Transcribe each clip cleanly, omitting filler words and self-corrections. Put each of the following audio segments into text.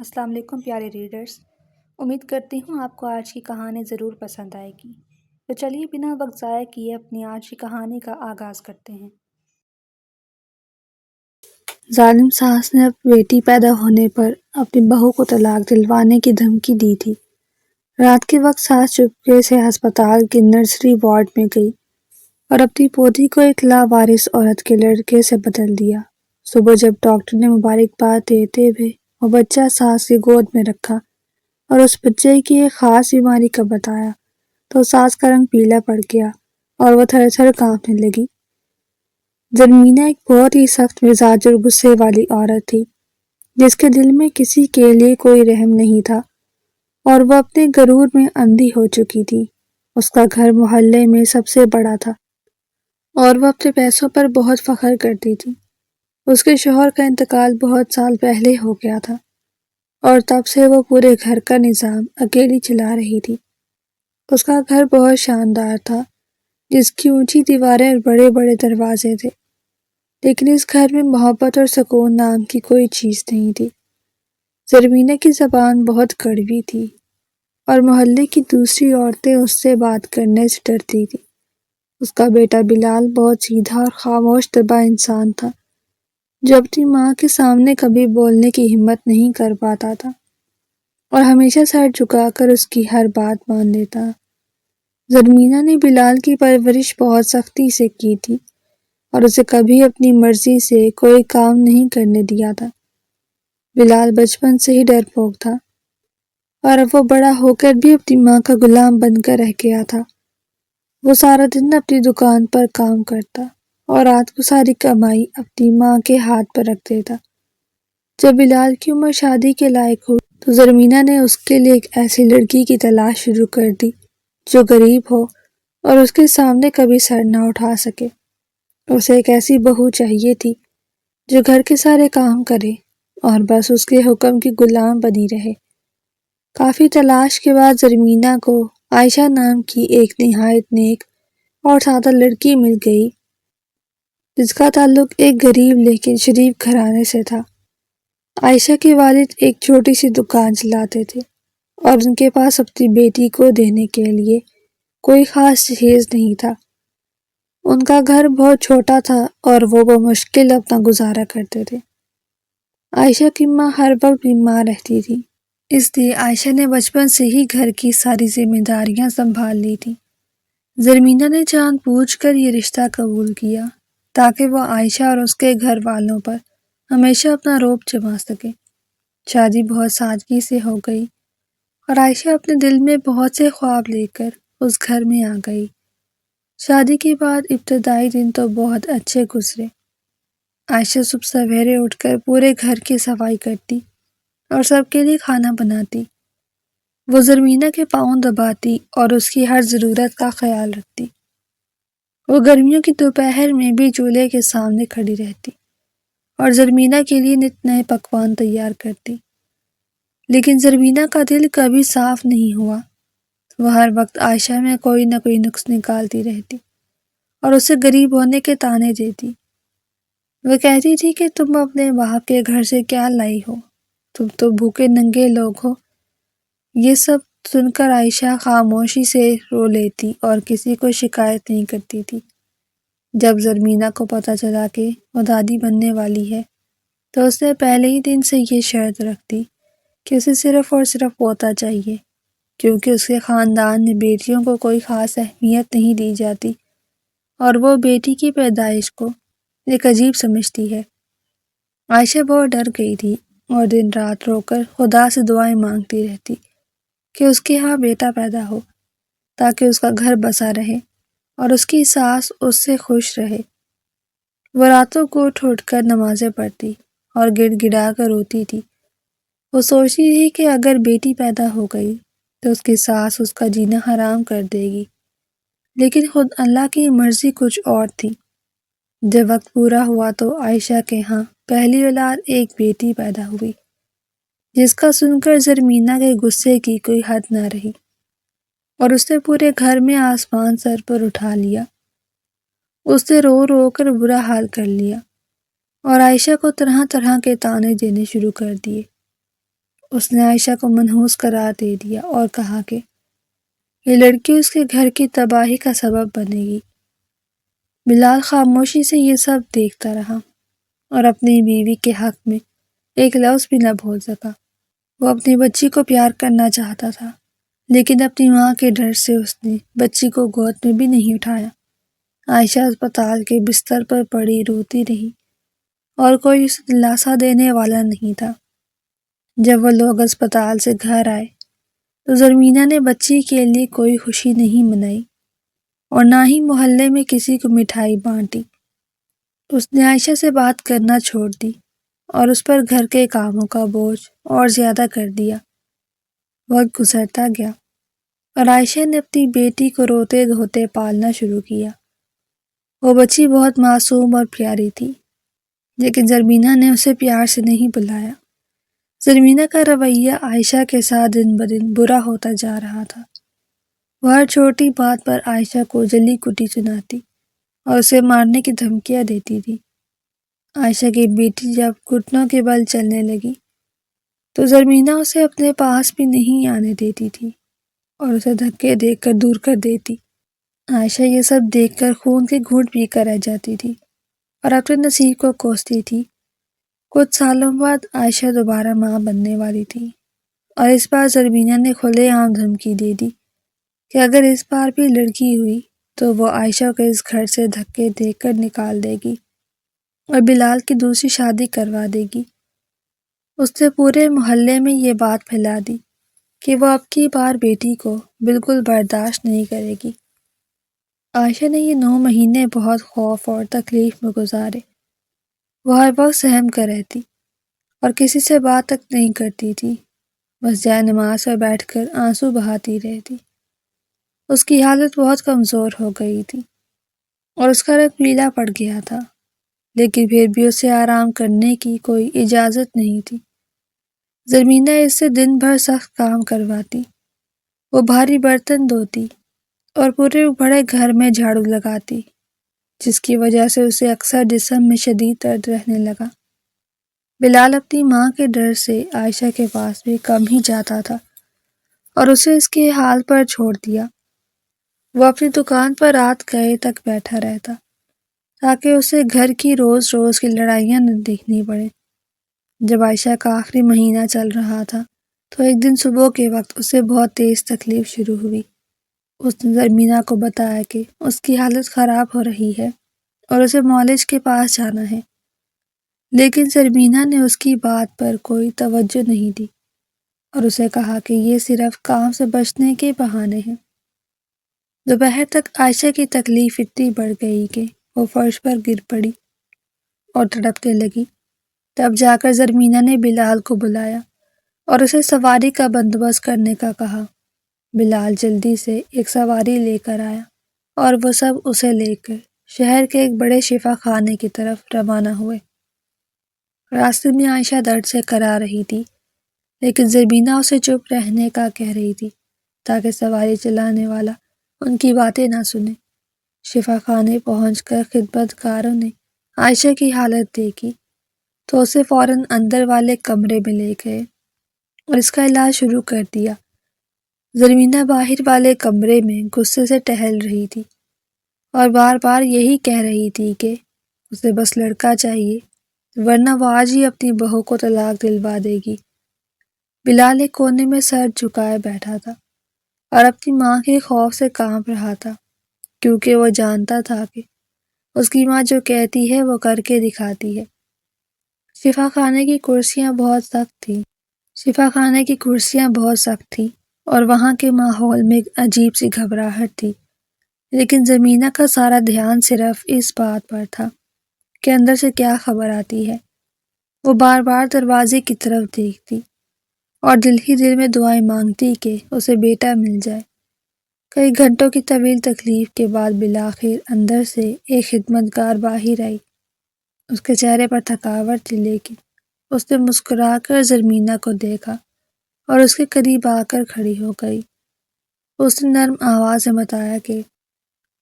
السلام علیکم پیارے ریڈرز، امید کرتی ہوں آپ کو آج کی کہانی ضرور پسند آئے گی۔ تو چلیے بنا وقت ضائع کیے اپنی آج کی کہانی کا آغاز کرتے ہیں۔ ظالم ساس نے اپنی بیٹی پیدا ہونے پر اپنی بہو کو طلاق دلوانے کی دھمکی دی تھی۔ رات کے وقت ساس چپکے سے ہسپتال کے نرسری وارڈ میں گئی اور اپنی پوتی کو ایک لاوارث عورت کے لڑکے سے بدل دیا۔ صبح جب ڈاکٹر نے مبارکباد دیتے ہوئے وہ بچہ ساس کی گود میں رکھا اور اس بچے کی ایک خاص بیماری کا بتایا تو ساس کا رنگ پیلا پڑ گیا اور وہ تھر تھر کانپنے لگی۔ زرمینہ ایک بہت ہی سخت مزاج اور غصے والی عورت تھی جس کے دل میں کسی کے لیے کوئی رحم نہیں تھا اور وہ اپنے غرور میں اندھی ہو چکی تھی۔ اس کا گھر محلے میں سب سے بڑا تھا اور وہ اپنے پیسوں پر بہت فخر کرتی تھی۔ اس کے شوہر کا انتقال بہت سال پہلے ہو گیا تھا اور تب سے وہ پورے گھر کا نظام اکیلی چلا رہی تھی۔ اس کا گھر بہت شاندار تھا جس کی اونچی دیواریں اور بڑے بڑے دروازے تھے، لیکن اس گھر میں محبت اور سکون نام کی کوئی چیز نہیں تھی۔ زرمینہ کی زبان بہت کڑوی تھی اور محلے کی دوسری عورتیں اس سے بات کرنے سے ڈرتی تھیں۔ اس کا بیٹا بلال بہت سیدھا اور خاموش طبع انسان تھا جو اپنی ماں کے سامنے کبھی بولنے کی ہمت نہیں کر پاتا تھا اور ہمیشہ سر جھکا کر اس کی ہر بات مان لیتا۔ زرمینہ نے بلال کی پرورش بہت سختی سے کی تھی اور اسے کبھی اپنی مرضی سے کوئی کام نہیں کرنے دیا تھا۔ بلال بچپن سے ہی ڈرپوک تھا اور اب وہ بڑا ہو کر بھی اپنی ماں کا غلام بن کر رہ گیا تھا۔ وہ سارا دن اپنی دکان پر کام کرتا اور رات کو ساری کمائی اپنی ماں کے ہاتھ پر رکھ دیتا۔ جب بلال کی عمر شادی کے لائق ہوئی تو زرمینہ نے اس کے لیے ایک ایسی لڑکی کی تلاش شروع کر دی جو غریب ہو اور اس کے سامنے کبھی سر نہ اٹھا سکے۔ اسے ایک ایسی بہو چاہیے تھی جو گھر کے سارے کام کرے اور بس اس کے حکم کی غلام بنی رہے۔ کافی تلاش کے بعد زرمینہ کو عائشہ نام کی ایک نہایت نیک اور سادہ لڑکی مل گئی جس کا تعلق ایک غریب لیکن شریف گھرانے سے تھا۔ عائشہ کے والد ایک چھوٹی سی دکان چلاتے تھے اور ان کے پاس اپنی بیٹی کو دینے کے لیے کوئی خاص جہیز نہیں تھا۔ ان کا گھر بہت چھوٹا تھا اور وہ بمشکل اپنا گزارا کرتے تھے۔ عائشہ کی ماں ہر وقت بیمار رہتی تھی، اس لیے عائشہ نے بچپن سے ہی گھر کی ساری ذمہ داریاں سنبھال لی تھی۔ زرمینہ نے جان بوجھ کر یہ رشتہ قبول کیا تاکہ وہ عائشہ اور اس کے گھر والوں پر ہمیشہ اپنا رعب جما سکے۔ شادی بہت سادگی سے ہو گئی اور عائشہ اپنے دل میں بہت سے خواب لے کر اس گھر میں آ گئی۔ شادی کے بعد ابتدائی دن تو بہت اچھے گزرے۔ عائشہ صبح سویرے اٹھ کر پورے گھر کی صفائی کرتی اور سب کے لیے کھانا بناتی۔ وہ زرمینہ کے پاؤں دباتی اور اس کی ہر ضرورت کا خیال رکھتی۔ وہ گرمیوں کی دوپہر میں بھی چولہے کے سامنے کھڑی رہتی اور زرمینہ کے لیے نت نئے پکوان تیار کرتی۔ لیکن زرمینہ کا دل کبھی صاف نہیں ہوا۔ وہ ہر وقت عائشہ میں کوئی نہ کوئی نقص نکالتی رہتی اور اسے غریب ہونے کے طعنے دیتی۔ وہ کہتی تھی کہ تم اپنے باپ کے گھر سے کیا لائی ہو، تم تو بھوکے ننگے لوگ ہو۔ یہ سب سن کر عائشہ خاموشی سے رو لیتی اور کسی کو شکایت نہیں کرتی تھی۔ جب زرمینہ کو پتہ چلا کہ وہ دادی بننے والی ہے تو اس نے پہلے ہی دن سے یہ شرط رکھ دی کہ اسے صرف اور صرف پوتا چاہیے، کیونکہ اس کے خاندان میں بیٹیوں کو کوئی خاص اہمیت نہیں دی جاتی اور وہ بیٹی کی پیدائش کو ایک عجیب سمجھتی ہے۔ عائشہ بہت ڈر گئی تھی اور دن رات رو کر خدا سے دعائیں مانگتی رہتی کہ اس کے ہاں بیٹا پیدا ہو تاکہ اس کا گھر بسا رہے اور اس کی ساس اس سے خوش رہے۔ وہ راتوں کو اٹھ کر نمازیں پڑھتی اور گڑ گڑا کر روتی تھی۔ وہ سوچتی تھی کہ اگر بیٹی پیدا ہو گئی تو اس کی ساس اس کا جینا حرام کر دے گی، لیکن خود اللہ کی مرضی کچھ اور تھی۔ جب وقت پورا ہوا تو عائشہ کے ہاں پہلی اولاد ایک بیٹی پیدا ہوئی، جس کا سن کر زرمینہ کے غصے کی کوئی حد نہ رہی اور اس نے پورے گھر میں آسمان سر پر اٹھا لیا۔ اس نے رو رو کر برا حال کر لیا اور عائشہ کو طرح طرح کے طعنے دینے شروع کر دیے۔ اس نے عائشہ کو منحوس قرار دے دیا اور کہا کہ یہ لڑکی اس کے گھر کی تباہی کا سبب بنے گی۔ بلال خاموشی سے یہ سب دیکھتا رہا اور اپنی بیوی کے حق میں ایک لفظ بھی نہ بول سکا۔ وہ اپنی بچی کو پیار کرنا چاہتا تھا، لیکن اپنی ماں کے ڈر سے اس نے بچی کو گود میں بھی نہیں اٹھایا۔ عائشہ اسپتال کے بستر پر پڑی روتی رہی اور کوئی اسے دلاسا دینے والا نہیں تھا۔ جب وہ لوگ اسپتال سے گھر آئے تو زرمینہ نے بچی کے لیے کوئی خوشی نہیں منائی اور نہ ہی محلے میں کسی کو مٹھائی بانٹی۔ اس نے عائشہ سے بات کرنا چھوڑ دی اور اس پر گھر کے کاموں کا بوجھ اور زیادہ کر دیا۔ وقت گزرتا گیا اور عائشہ نے اپنی بیٹی کو روتے دھوتے پالنا شروع کیا۔ وہ بچی بہت معصوم اور پیاری تھی، لیکن زرمینہ نے اسے پیار سے نہیں بلایا۔ زرمینہ کا رویہ عائشہ کے ساتھ دن بدن برا ہوتا جا رہا تھا۔ وہ ہر چھوٹی بات پر عائشہ کو جلی کٹی سناتی اور اسے مارنے کی دھمکیاں دیتی تھی۔ عائشہ کی بیٹی جب گھٹنوں کے بل چلنے لگی تو زرمینہ اسے اپنے پاس بھی نہیں آنے دیتی تھی اور اسے دھکے دے کر دور کر دیتی۔ عائشہ یہ سب دیکھ کر خون کے گھونٹ پی کر رہ جاتی تھی اور اپنے نصیب کو کوستی تھی۔ کچھ سالوں بعد عائشہ دوبارہ ماں بننے والی تھی اور اس بار زرمینہ نے کھلے عام دھمکی دے دی کہ اگر اس بار بھی لڑکی ہوئی تو وہ عائشہ کو اس گھر سے دھکے دے کر نکال دے گی اور بلال کی دوسری شادی کروا دے گی۔ اس نے پورے محلے میں یہ بات پھیلا دی کہ وہ اب کی بار بیٹی کو بالکل برداشت نہیں کرے گی۔ عائشہ نے یہ 9 مہینے بہت خوف اور تکلیف میں گزارے۔ وہ ہر وقت سہم کر رہتی اور کسی سے بات تک نہیں کرتی تھی، بس جائے نماز پر بیٹھ کر آنسو بہاتی رہتی۔ اس کی حالت بہت کمزور ہو گئی تھی اور اس کا رنگ پیلا پڑ گیا تھا، لیکن پھر بھی اسے آرام کرنے کی کوئی اجازت نہیں تھی۔ زرمینہ اس سے دن بھر سخت کام کرواتی، وہ بھاری برتن دھوتی اور پورے بڑے گھر میں جھاڑو لگاتی، جس کی وجہ سے اسے اکثر جسم میں شدید درد رہنے لگا۔ بلال اپنی ماں کے ڈر سے عائشہ کے پاس بھی کم ہی جاتا تھا اور اسے اس کے حال پر چھوڑ دیا۔ وہ اپنی دکان پر رات گئے تک بیٹھا رہتا تاکہ اسے گھر کی روز روز کی لڑائیاں نہ دیکھنی پڑے۔ جب عائشہ کا آخری مہینہ چل رہا تھا تو ایک دن صبح کے وقت اسے بہت تیز تکلیف شروع ہوئی۔ اس نے زرمینہ کو بتایا کہ اس کی حالت خراب ہو رہی ہے اور اسے معالج کے پاس جانا ہے، لیکن زرمینہ نے اس کی بات پر کوئی توجہ نہیں دی اور اسے کہا کہ یہ صرف کام سے بچنے کے بہانے ہیں۔ دوپہر تک عائشہ کی تکلیف اتنی بڑھ گئی کہ وہ فرش پر گر پڑی اور تڑپنے لگی۔ تب جا کر زرمینہ نے بلال کو بلایا اور اسے سواری کا بندوبست کرنے کا کہا۔ بلال جلدی سے ایک سواری لے کر آیا اور وہ سب اسے لے کر شہر کے ایک بڑے شفا خانے کی طرف روانہ ہوئے۔ راستے میں عائشہ درد سے کرا رہی تھی، لیکن زرمینہ اسے چپ رہنے کا کہہ رہی تھی تاکہ سواری چلانے والا ان کی باتیں نہ سنے۔ شفا خانے پہنچ کر خدمتگاروں نے عائشہ کی حالت دیکھی تو اسے فوراً اندر والے کمرے میں لے گئے اور اس کا علاج شروع کر دیا۔ زرمینہ باہر والے کمرے میں غصے سے ٹہل رہی تھی اور بار بار یہی کہہ رہی تھی کہ اسے بس لڑکا چاہیے، ورنہ وہ آج ہی اپنی بہو کو طلاق دلوا دے گی۔ بلال ایک کونے میں سر جھکائے بیٹھا تھا اور اپنی ماں کے خوف سے کانپ رہا تھا، کیونکہ وہ جانتا تھا کہ اس کی ماں جو کہتی ہے وہ کر کے دکھاتی ہے۔ شفا خانے کی کرسیاں بہت سخت تھیں اور وہاں کے ماحول میں ایک عجیب سی گھبراہٹ تھی، لیکن زرمینہ کا سارا دھیان صرف اس بات پر تھا کہ اندر سے کیا خبر آتی ہے۔ وہ بار بار دروازے کی طرف دیکھتی اور دل ہی دل میں دعائیں مانگتی کہ اسے بیٹا مل جائے۔ کئی گھنٹوں کی طویل تکلیف کے بعد بالآخر اندر سے ایک خدمتگار باہر آئی۔ اس کے چہرے پر تھکاوٹ تھی، لیکن اس نے مسکرا کر زرمینہ کو دیکھا اور اس کے قریب آ کر کھڑی ہو گئی۔ اس نے نرم آواز میں بتایا کہ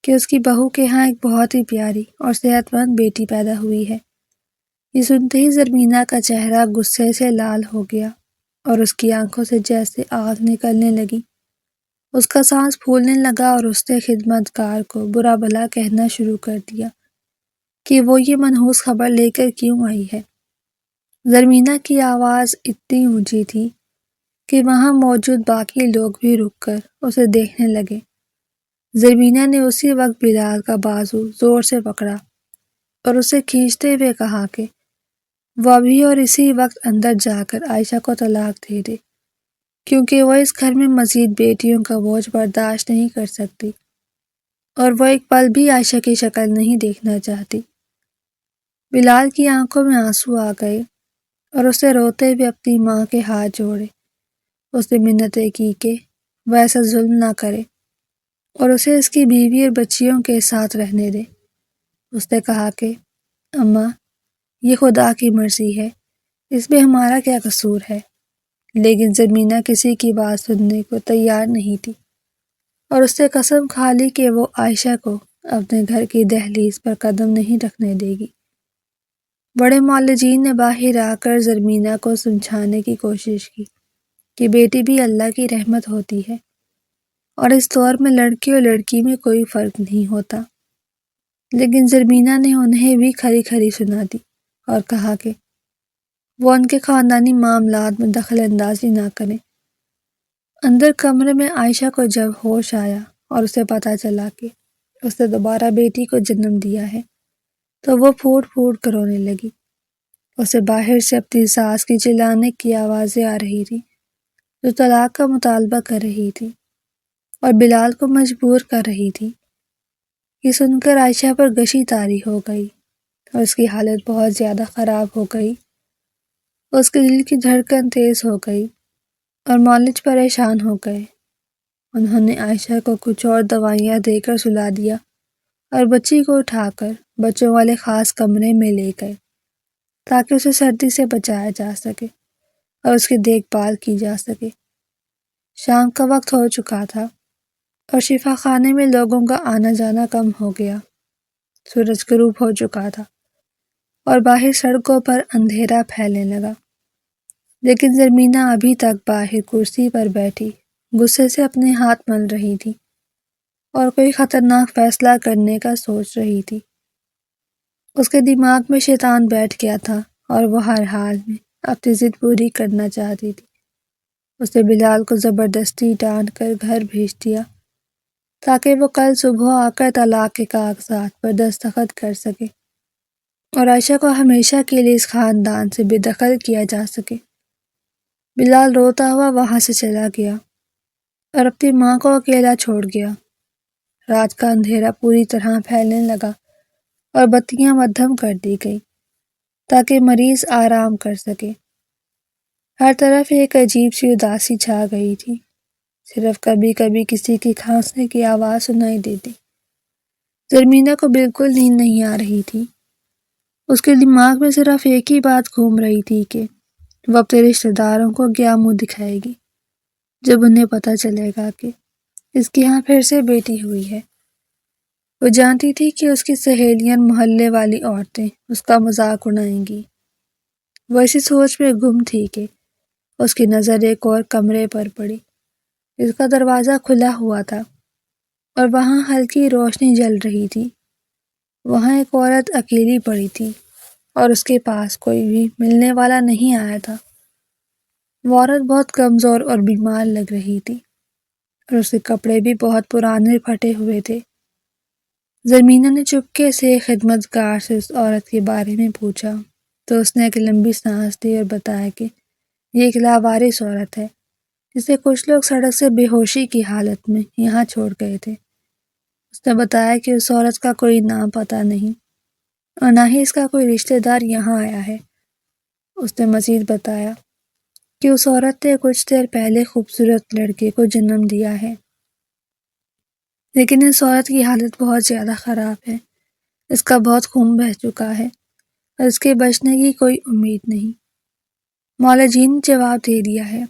اس کی بہو کے ہاں ایک بہت ہی پیاری اور صحت مند بیٹی پیدا ہوئی ہے۔ یہ سنتے ہی زرمینہ کا چہرہ غصے سے لال ہو گیا اور اس کی آنکھوں سے جیسے آگ نکلنے لگی۔ اس کا سانس پھولنے لگا اور اس نے خدمتگار کو برا بھلا کہنا شروع کر دیا کہ وہ یہ منحوس خبر لے کر کیوں آئی ہے۔ زرمینہ کی آواز اتنی اونچی تھی کہ وہاں موجود باقی لوگ بھی رک کر اسے دیکھنے لگے۔ زرمینہ نے اسی وقت بلال کا بازو زور سے پکڑا اور اسے کھینچتے ہوئے کہا کہ وہ ابھی اور اسی وقت اندر جا کر عائشہ کو طلاق دے دے، کیونکہ وہ اس گھر میں مزید بیٹیوں کا بوجھ برداشت نہیں کر سکتی اور وہ ایک پل بھی عائشہ کی شکل نہیں دیکھنا چاہتی۔ بلال کی آنکھوں میں آنسو آ گئے اور اسے روتے ہوئے اپنی ماں کے ہاتھ جوڑے۔ اس نے منتیں کی کہ وہ ایسا ظلم نہ کرے اور اسے اس کی بیوی اور بچیوں کے ساتھ رہنے دے۔ اس نے کہا کہ اماں، یہ خدا کی مرضی ہے، اس میں ہمارا کیا قصور ہے؟ لیکن زرمینہ کسی کی بات سننے کو تیار نہیں تھی اور اس نے قسم کھا لی کہ وہ عائشہ کو اپنے گھر کی دہلیز پر قدم نہیں رکھنے دے گی۔ بڑے معالجین نے باہر آ کر زرمینہ کو سمجھانے کی کوشش کی کہ بیٹی بھی اللہ کی رحمت ہوتی ہے اور اس دور میں لڑکی اور لڑکی میں کوئی فرق نہیں ہوتا، لیکن زرمینہ نے انہیں بھی کھری کھری سنا دی اور کہا کہ وہ ان کے خاندانی معاملات میں دخل اندازی نہ کریں۔ اندر کمرے میں عائشہ کو جب ہوش آیا اور اسے پتہ چلا کہ اس نے دوبارہ بیٹی کو جنم دیا ہے تو وہ پھوٹ پھوٹ کر رونے لگی۔ اسے باہر سے اپنی ساس کی چلانے کی آوازیں آ رہی تھی جو طلاق کا مطالبہ کر رہی تھی اور بلال کو مجبور کر رہی تھی۔ یہ سن کر عائشہ پر غشی طاری ہو گئی اور اس کی حالت بہت زیادہ خراب ہو گئی۔ اس کے دل کی دھڑکن تیز ہو گئی اور معالج پریشان ہو گئے۔ انہوں نے عائشہ کو کچھ اور دوائیاں دے کر سلا دیا اور بچی کو اٹھا کر بچوں والے خاص کمرے میں لے گئے تاکہ اسے سردی سے بچایا جا سکے اور اس کی دیکھ بھال کی جا سکے۔ شام کا وقت ہو چکا تھا اور شفا خانے میں لوگوں کا آنا جانا کم ہو گیا۔ سورج غروب ہو چکا تھا اور باہر سڑکوں پر اندھیرا پھیلنے لگا، لیکن زرمینہ ابھی تک باہر کرسی پر بیٹھی غصے سے اپنے ہاتھ مل رہی تھی اور کوئی خطرناک فیصلہ کرنے کا سوچ رہی تھی۔ اس کے دماغ میں شیطان بیٹھ گیا تھا اور وہ ہر حال میں اپنی ضد پوری کرنا چاہتی تھی۔ اس نے بلال کو زبردستی ڈانٹ کر گھر بھیج دیا تاکہ وہ کل صبح آ کر طلاق کے کاغذات پر دستخط کر سکے اور عائشہ کو ہمیشہ کے لیے اس خاندان سے بے دخل کیا جا سکے۔ بلال روتا ہوا وہاں سے چلا گیا اور اپنی ماں کو اکیلا چھوڑ گیا۔ رات کا اندھیرا پوری طرح پھیلنے لگا اور بتیاں مدھم کر دی گئی تاکہ مریض آرام کر سکے۔ ہر طرف ایک عجیب سی اداسی چھا گئی تھی، صرف کبھی کبھی کسی کی کھانسنے کی آواز سنائی دیتی۔ زرمینہ کو بالکل نیند نہیں آ رہی تھی۔ اس کے دماغ میں صرف ایک ہی بات گھوم رہی تھی کہ وہ اپنے رشتہ داروں کو کیا منہ دکھائے گی جب انہیں پتہ چلے گا کہ اس کے ہاں پھر سے بیٹی ہوئی ہے۔ وہ جانتی تھی کہ اس کی سہیلیاں، محلے والی عورتیں اس کا مذاق اڑائیں گی۔ وہ اسی سوچ میں گم تھی کہ اس کی نظر ایک اور کمرے پر پڑی جس کا دروازہ کھلا ہوا تھا اور وہاں ہلکی روشنی جل رہی تھی۔ وہاں ایک عورت اکیلی پڑی تھی اور اس کے پاس کوئی بھی ملنے والا نہیں آیا تھا۔ وہ عورت بہت کمزور اور بیمار لگ رہی تھی اور اس کے کپڑے بھی بہت پرانے پھٹے ہوئے تھے۔ زرمینہ نے چپکے سے خدمتگار سے اس عورت کے بارے میں پوچھا تو اس نے ایک لمبی سانس دی اور بتایا کہ یہ ایک لاوارث عورت ہے جسے کچھ لوگ سڑک سے بے ہوشی کی حالت میں یہاں چھوڑ گئے تھے۔ اس نے بتایا کہ اس عورت کا کوئی نام پتہ نہیں اور نہ ہی اس کا کوئی رشتہ دار یہاں آیا ہے۔ اس نے مزید بتایا کہ اس عورت نے کچھ دیر پہلے خوبصورت لڑکے کو جنم دیا ہے، لیکن اس عورت کی حالت بہت زیادہ خراب ہے۔ اس کا بہت خون بہہ چکا ہے اور اس کے بچنے کی کوئی امید نہیں۔ معالجین نے جواب دے دیا ہے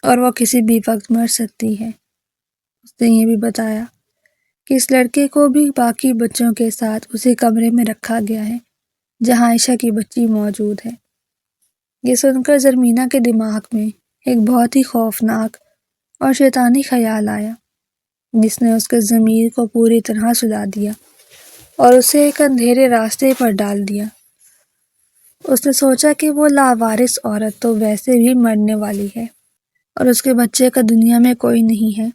اور وہ کسی بھی وقت مر سکتی ہے۔ اس نے یہ بھی بتایا کہ اس لڑکے کو بھی باقی بچوں کے ساتھ اسی کمرے میں رکھا گیا ہے جہاں عائشہ کی بچی موجود ہے۔ یہ سن کر زرمینہ کے دماغ میں ایک بہت ہی خوفناک اور شیطانی خیال آیا جس نے اس کے ضمیر کو پوری طرح سلا دیا اور اسے ایک اندھیرے راستے پر ڈال دیا۔ اس نے سوچا کہ وہ لاوارث عورت تو ویسے بھی مرنے والی ہے اور اس کے بچے کا دنیا میں کوئی نہیں ہے۔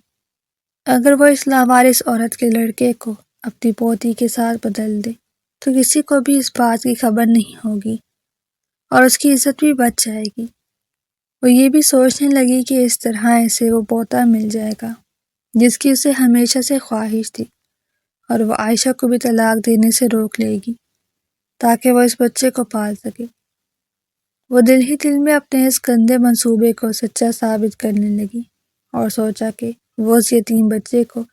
اگر وہ اس لاوارث عورت کے لڑکے کو اپنی پوتی کے ساتھ بدل دے تو کسی کو بھی اس بات کی خبر نہیں ہوگی اور اس کی عزت بھی بچ جائے گی۔ وہ یہ بھی سوچنے لگی کہ اس طرح اسے وہ پوتا مل جائے گا جس کی اسے ہمیشہ سے خواہش تھی، اور وہ عائشہ کو بھی طلاق دینے سے روک لے گی تاکہ وہ اس بچے کو پال سکے۔ وہ دل ہی دل میں اپنے اس گندے منصوبے کو سچا ثابت کرنے لگی اور سوچا کہ وہ اس یتیم بچے کو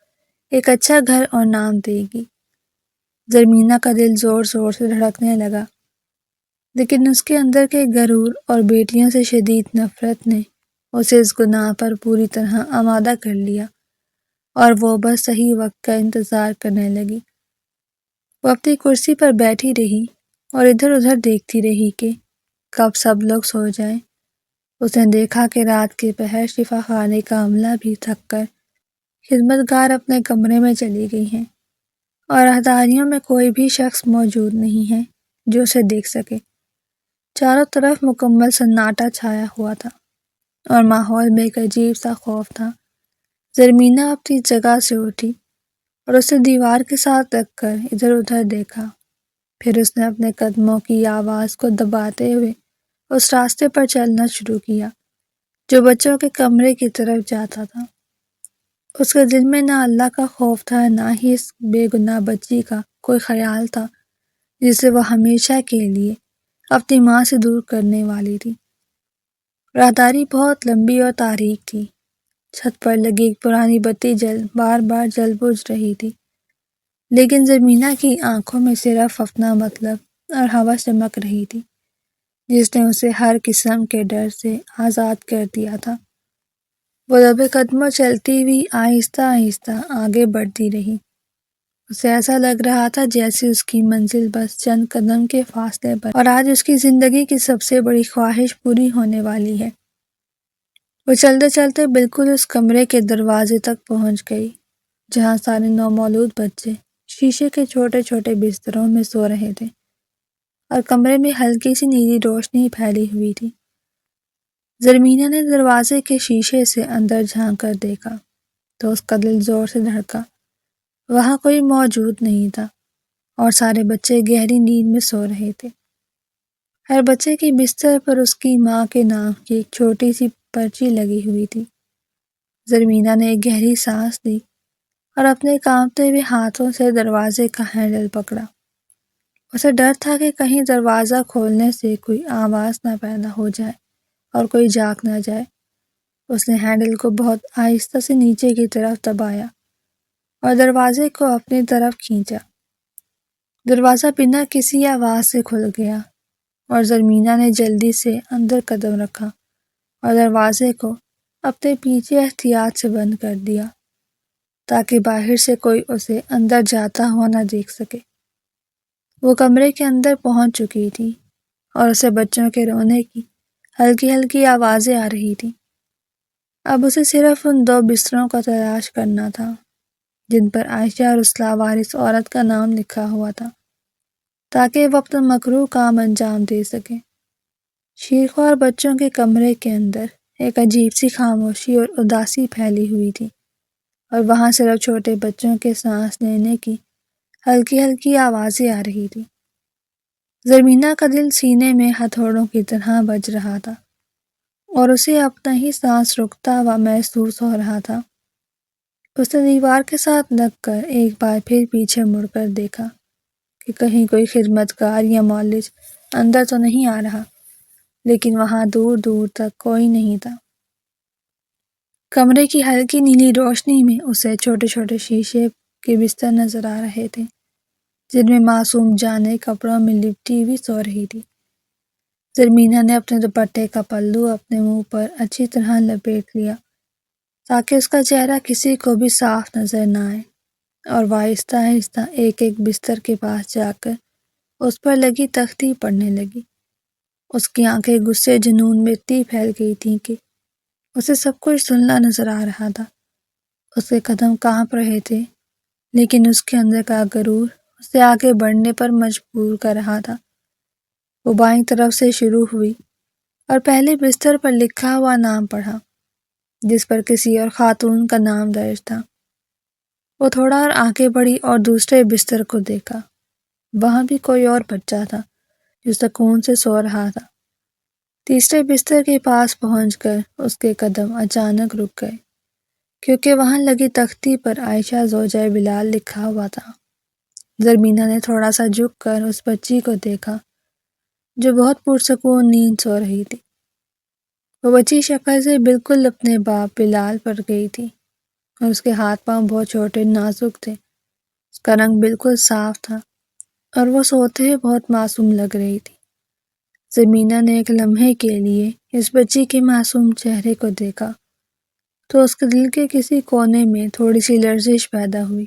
ایک اچھا گھر اور نام دے گی۔ زرمینہ کا دل زور زور سے دھڑکنے لگا، لیکن اس کے اندر کے غرور اور بیٹیوں سے شدید نفرت نے اسے اس گناہ پر پوری طرح آمادہ کر لیا، اور وہ بس صحیح وقت کا انتظار کرنے لگی۔ وہ اپنی کرسی پر بیٹھی رہی اور ادھر ادھر دیکھتی رہی کہ کب سب لوگ سو جائیں۔ اس نے دیکھا کہ رات کے پہر شفا خانے کا عملہ بھی تھک کر خدمتگار اپنے کمرے میں چلی گئی ہیں، اور راہداریوں میں کوئی بھی شخص موجود نہیں ہے جو اسے دیکھ سکے۔ چاروں طرف مکمل سناٹا چھایا ہوا تھا اور ماحول میں ایک عجیب سا خوف تھا۔ زرمینہ اپنی جگہ سے اٹھی اور اسے دیوار کے ساتھ رکھ کر ادھر ادھر دیکھا، پھر اس نے اپنے قدموں کی آواز کو دباتے ہوئے اس راستے پر چلنا شروع کیا جو بچوں کے کمرے کی طرف جاتا تھا۔ اس کے دل میں نہ اللہ کا خوف تھا، نہ ہی اس بے گناہ بچی کا کوئی خیال تھا جسے وہ ہمیشہ کے لیے اپنی ماں سے دور کرنے والی تھی۔ راہداری بہت لمبی اور تاریک تھی۔ چھت پر لگی ایک پرانی بتی بار بار جل بجھ رہی تھی، لیکن زرمینہ کی آنکھوں میں صرف اپنا مطلب اور ہوس چمک رہی تھی جس نے اسے ہر قسم کے ڈر سے آزاد کر دیا تھا۔ وہ دبے قدموں چلتی ہوئی آہستہ آہستہ آگے بڑھتی رہی۔ اسے ایسا لگ رہا تھا جیسے اس کی منزل بس چند قدم کے فاصلے پر، اور آج اس کی زندگی کی سب سے بڑی خواہش پوری ہونے والی ہے۔ وہ چلتے چلتے بالکل اس کمرے کے دروازے تک پہنچ گئی جہاں سارے نومولود بچے شیشے کے چھوٹے چھوٹے بستروں میں سو رہے تھے، اور کمرے میں ہلکی سی نیلی روشنی پھیلی ہوئی تھی۔ زرمینہ نے دروازے کے شیشے سے اندر جھانک کر دیکھا تو اس کا دل زور سے دھڑکا۔ وہاں کوئی موجود نہیں تھا اور سارے بچے گہری نیند میں سو رہے تھے۔ ہر بچے کی بستر پر اس کی ماں کے نام کی ایک چھوٹی سی پرچی لگی ہوئی تھی۔ زرمینہ نے ایک گہری سانس لی اور اپنے کانپتے ہوئے ہاتھوں سے دروازے کا ہینڈل پکڑا۔ اسے ڈر تھا کہ کہیں دروازہ کھولنے سے کوئی آواز نہ پیدا ہو جائے اور کوئی جاگ نہ جائے۔ اس نے ہینڈل کو بہت آہستہ سے نیچے کی طرف دبایا اور دروازے کو اپنی طرف کھینچا۔ دروازہ بنا کسی آواز سے کھل گیا اور زرمینہ نے جلدی سے اندر قدم رکھا اور دروازے کو اپنے پیچھے احتیاط سے بند کر دیا تاکہ باہر سے کوئی اسے اندر جاتا ہوا نہ دیکھ سکے۔ وہ کمرے کے اندر پہنچ چکی تھی اور اسے بچوں کے رونے کی ہلکی ہلکی آوازیں آ رہی تھیں۔ اب اسے صرف ان 2 بستروں کا تلاش کرنا تھا جن پر عائشہ اور اس لاوارث عورت کا نام لکھا ہوا تھا تاکہ وہ اپنا مکروہ کام انجام دے سکے۔ شیرخوار بچوں کے کمرے کے اندر ایک عجیب سی خاموشی اور اداسی پھیلی ہوئی تھی، اور وہاں صرف چھوٹے بچوں کے سانس لینے کی ہلکی ہلکی آوازیں آ رہی تھی۔ زرمینہ کا دل سینے میں ہتھوڑوں کی طرح بج رہا تھا اور اسے اپنا ہی سانس رکتا ہوا محسوس ہو رہا تھا۔ اس نے دیوار کے ساتھ لگ کر ایک بار پھر پیچھے مڑ کر دیکھا کہ کہیں کوئی خدمتگار یا معالج اندر تو نہیں آ رہا، لیکن وہاں دور دور تک کوئی نہیں تھا۔ کمرے کی ہلکی نیلی روشنی میں اسے چھوٹے چھوٹے شیشے کے بستر نظر آ رہے تھے جن میں معصوم جانیں کپڑوں میں لپٹی ہوئی سو رہی تھی۔ زرمینہ نے اپنے دوپٹے کا پلو اپنے منہ پر اچھی طرح لپیٹ لیا تاکہ اس کا چہرہ کسی کو بھی صاف نظر نہ آئے، اور وہ آہستہ آہستہ ایک ایک بستر کے پاس جا کر اس پر لگی تختی پڑھنے لگی۔ اس کی آنکھیں غصے جنون میں اتنی پھیل گئی تھیں کہ اسے سب کچھ دھندلا نظر آ رہا تھا۔ اس کے قدم کانپ رہے تھے، لیکن اس کے اندر کا غرور اسے آگے بڑھنے پر مجبور کر رہا تھا۔ وہ بائیں طرف سے شروع ہوئی اور پہلے بستر پر لکھا ہوا نام پڑھا، جس پر کسی اور خاتون کا نام درج تھا۔ وہ تھوڑا اور آگے بڑھی اور دوسرے بستر کو دیکھا۔ وہاں بھی کوئی اور بچہ تھا جو سکون سے سو رہا تھا۔ تیسرے بستر کے پاس پہنچ کر اس کے قدم اچانک رک گئے، کیونکہ وہاں لگی تختی پر عائشہ زوجہ بلال لکھا ہوا تھا۔ زرمینہ نے تھوڑا سا جھک کر اس بچی کو دیکھا جو بہت پرسکون نیند سو رہی تھی۔ وہ بچی شکل سے بالکل اپنے باپ بلال پر گئی تھی، اور اس کے ہاتھ پاؤں بہت چھوٹے نازک تھے۔ اس کا رنگ بالکل صاف تھا اور وہ سوتے ہوئے بہت معصوم لگ رہی تھی۔ زمینہ نے ایک لمحے کے لیے اس بچی کے معصوم چہرے کو دیکھا تو اس کے دل کے کسی کونے میں تھوڑی سی لرزش پیدا ہوئی،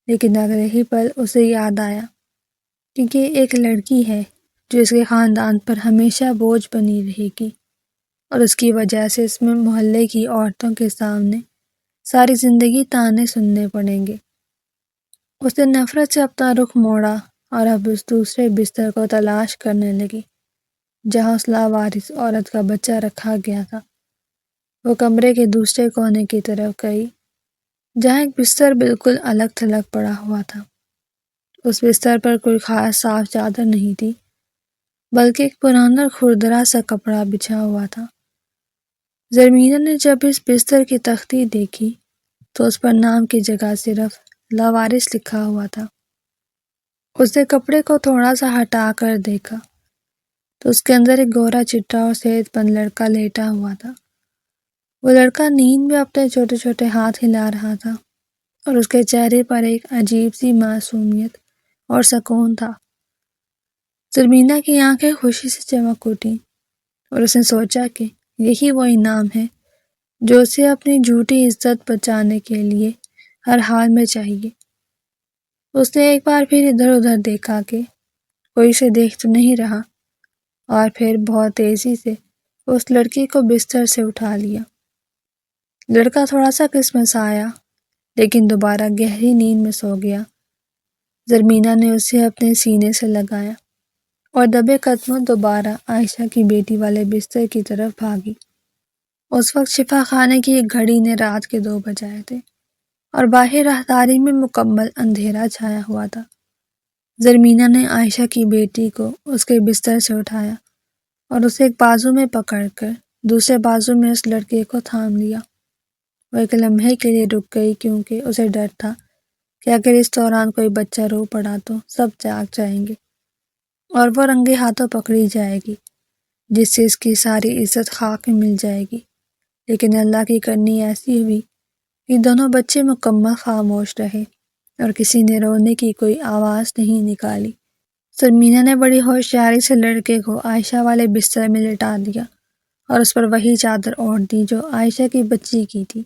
لیکن اگلے ہی پل اسے یاد آیا کہ یہ ایک لڑکی ہے جو اس کے خاندان پر ہمیشہ بوجھ بنی رہے گی، اور اس کی وجہ سے اس میں محلے کی عورتوں کے سامنے ساری زندگی طعنے سننے پڑیں گے۔ اس نے نفرت سے اپنا رخ موڑا اور اب اس دوسرے بستر کو تلاش کرنے لگی جہاں اس لاوارث عورت کا بچہ رکھا گیا تھا۔ وہ کمرے کے دوسرے کونے کی طرف گئی جہاں ایک بستر بالکل الگ تھلگ پڑا ہوا تھا۔ اس بستر پر کوئی خاص صاف چادر نہیں تھی، بلکہ ایک پرانا کھردرا سا کپڑا بچھا ہوا تھا۔ زرمینہ نے جب اس بستر کی تختی دیکھی تو اس پر نام کی جگہ صرف لاوارث لکھا ہوا تھا۔ اس نے کپڑے کو تھوڑا سا ہٹا کر دیکھا تو اس کے اندر ایک گورا چٹا اور صحت مند لڑکا لیٹا ہوا تھا۔ وہ لڑکا نیند میں اپنے چھوٹے چھوٹے ہاتھ ہلا رہا تھا اور اس کے چہرے پر ایک عجیب سی معصومیت اور سکون تھا۔ زرمینہ کی آنکھیں خوشی سے چمک اٹھیں اور اس نے سوچا کہ یہی وہ انعام ہے جو اسے اپنی جھوٹی عزت بچانے کے لیے ہر حال میں چاہیے۔ اس نے ایک بار پھر ادھر ادھر دیکھا کہ کوئی اسے دیکھ تو نہیں رہا، اور پھر بہت تیزی سے اس لڑکی کو بستر سے اٹھا لیا۔ لڑکا تھوڑا سا کسمسایا لیکن دوبارہ گہری نیند میں سو گیا۔ زرمینہ نے اسے اپنے سینے سے لگایا اور دبے قدموں دوبارہ عائشہ کی بیٹی والے بستر کی طرف بھاگی۔ اس وقت شفا خانے کی ایک گھڑی نے رات کے 2 بجائے تھے اور باہر راہداری میں مکمل اندھیرا چھایا ہوا تھا۔ زرمینہ نے عائشہ کی بیٹی کو اس کے بستر سے اٹھایا اور اسے ایک بازو میں پکڑ کر دوسرے بازو میں اس لڑکے کو تھام لیا۔ وہ ایک لمحے کے لیے رک گئی کیونکہ اسے ڈر تھا کہ اگر اس دوران کوئی بچہ رو پڑا تو سب جاگ جائیں گے اور وہ رنگے ہاتھوں پکڑی جائے گی، جس سے اس کی ساری عزت خاک میں مل جائے گی۔ لیکن اللہ کی کرنی ایسی ہوئی کہ دونوں بچے مکمل خاموش رہے اور کسی نے رونے کی کوئی آواز نہیں نکالی۔ زرمینہ نے بڑی ہوشیاری سے لڑکے کو عائشہ والے بستر میں لٹا دیا اور اس پر وہی چادر اوڑھ دی جو عائشہ کی بچی کی تھی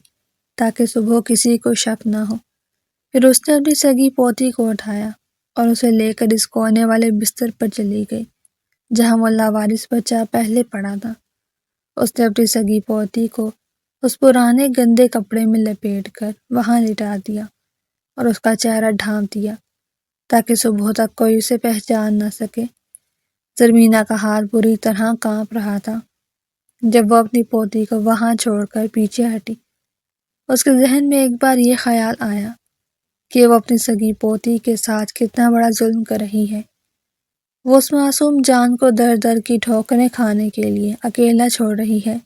تاکہ صبح کسی کو شک نہ ہو۔ پھر اس نے اپنی سگی پوتی کو اٹھایا اور اسے لے کر اس کونے والے بستر پر چلی گئی جہاں وہ لاوارث بچہ پہلے پڑا تھا۔ اس نے اپنی سگی پوتی کو اس پرانے گندے کپڑے میں لپیٹ کر وہاں لٹا دیا اور اس کا چہرہ ڈھانپ دیا تاکہ صبح تک کوئی اسے پہچان نہ سکے۔ زرمینہ کا ہاتھ بری طرح کانپ رہا تھا جب وہ اپنی پوتی کو وہاں چھوڑ کر پیچھے ہٹی۔ اس کے ذہن میں ایک بار یہ خیال آیا کہ وہ اپنی سگی پوتی کے ساتھ کتنا بڑا ظلم کر رہی ہے۔ وہ اس معصوم جان کو در در کی ٹھوکریں کھانے کے لیے اکیلا چھوڑ رہی ہے،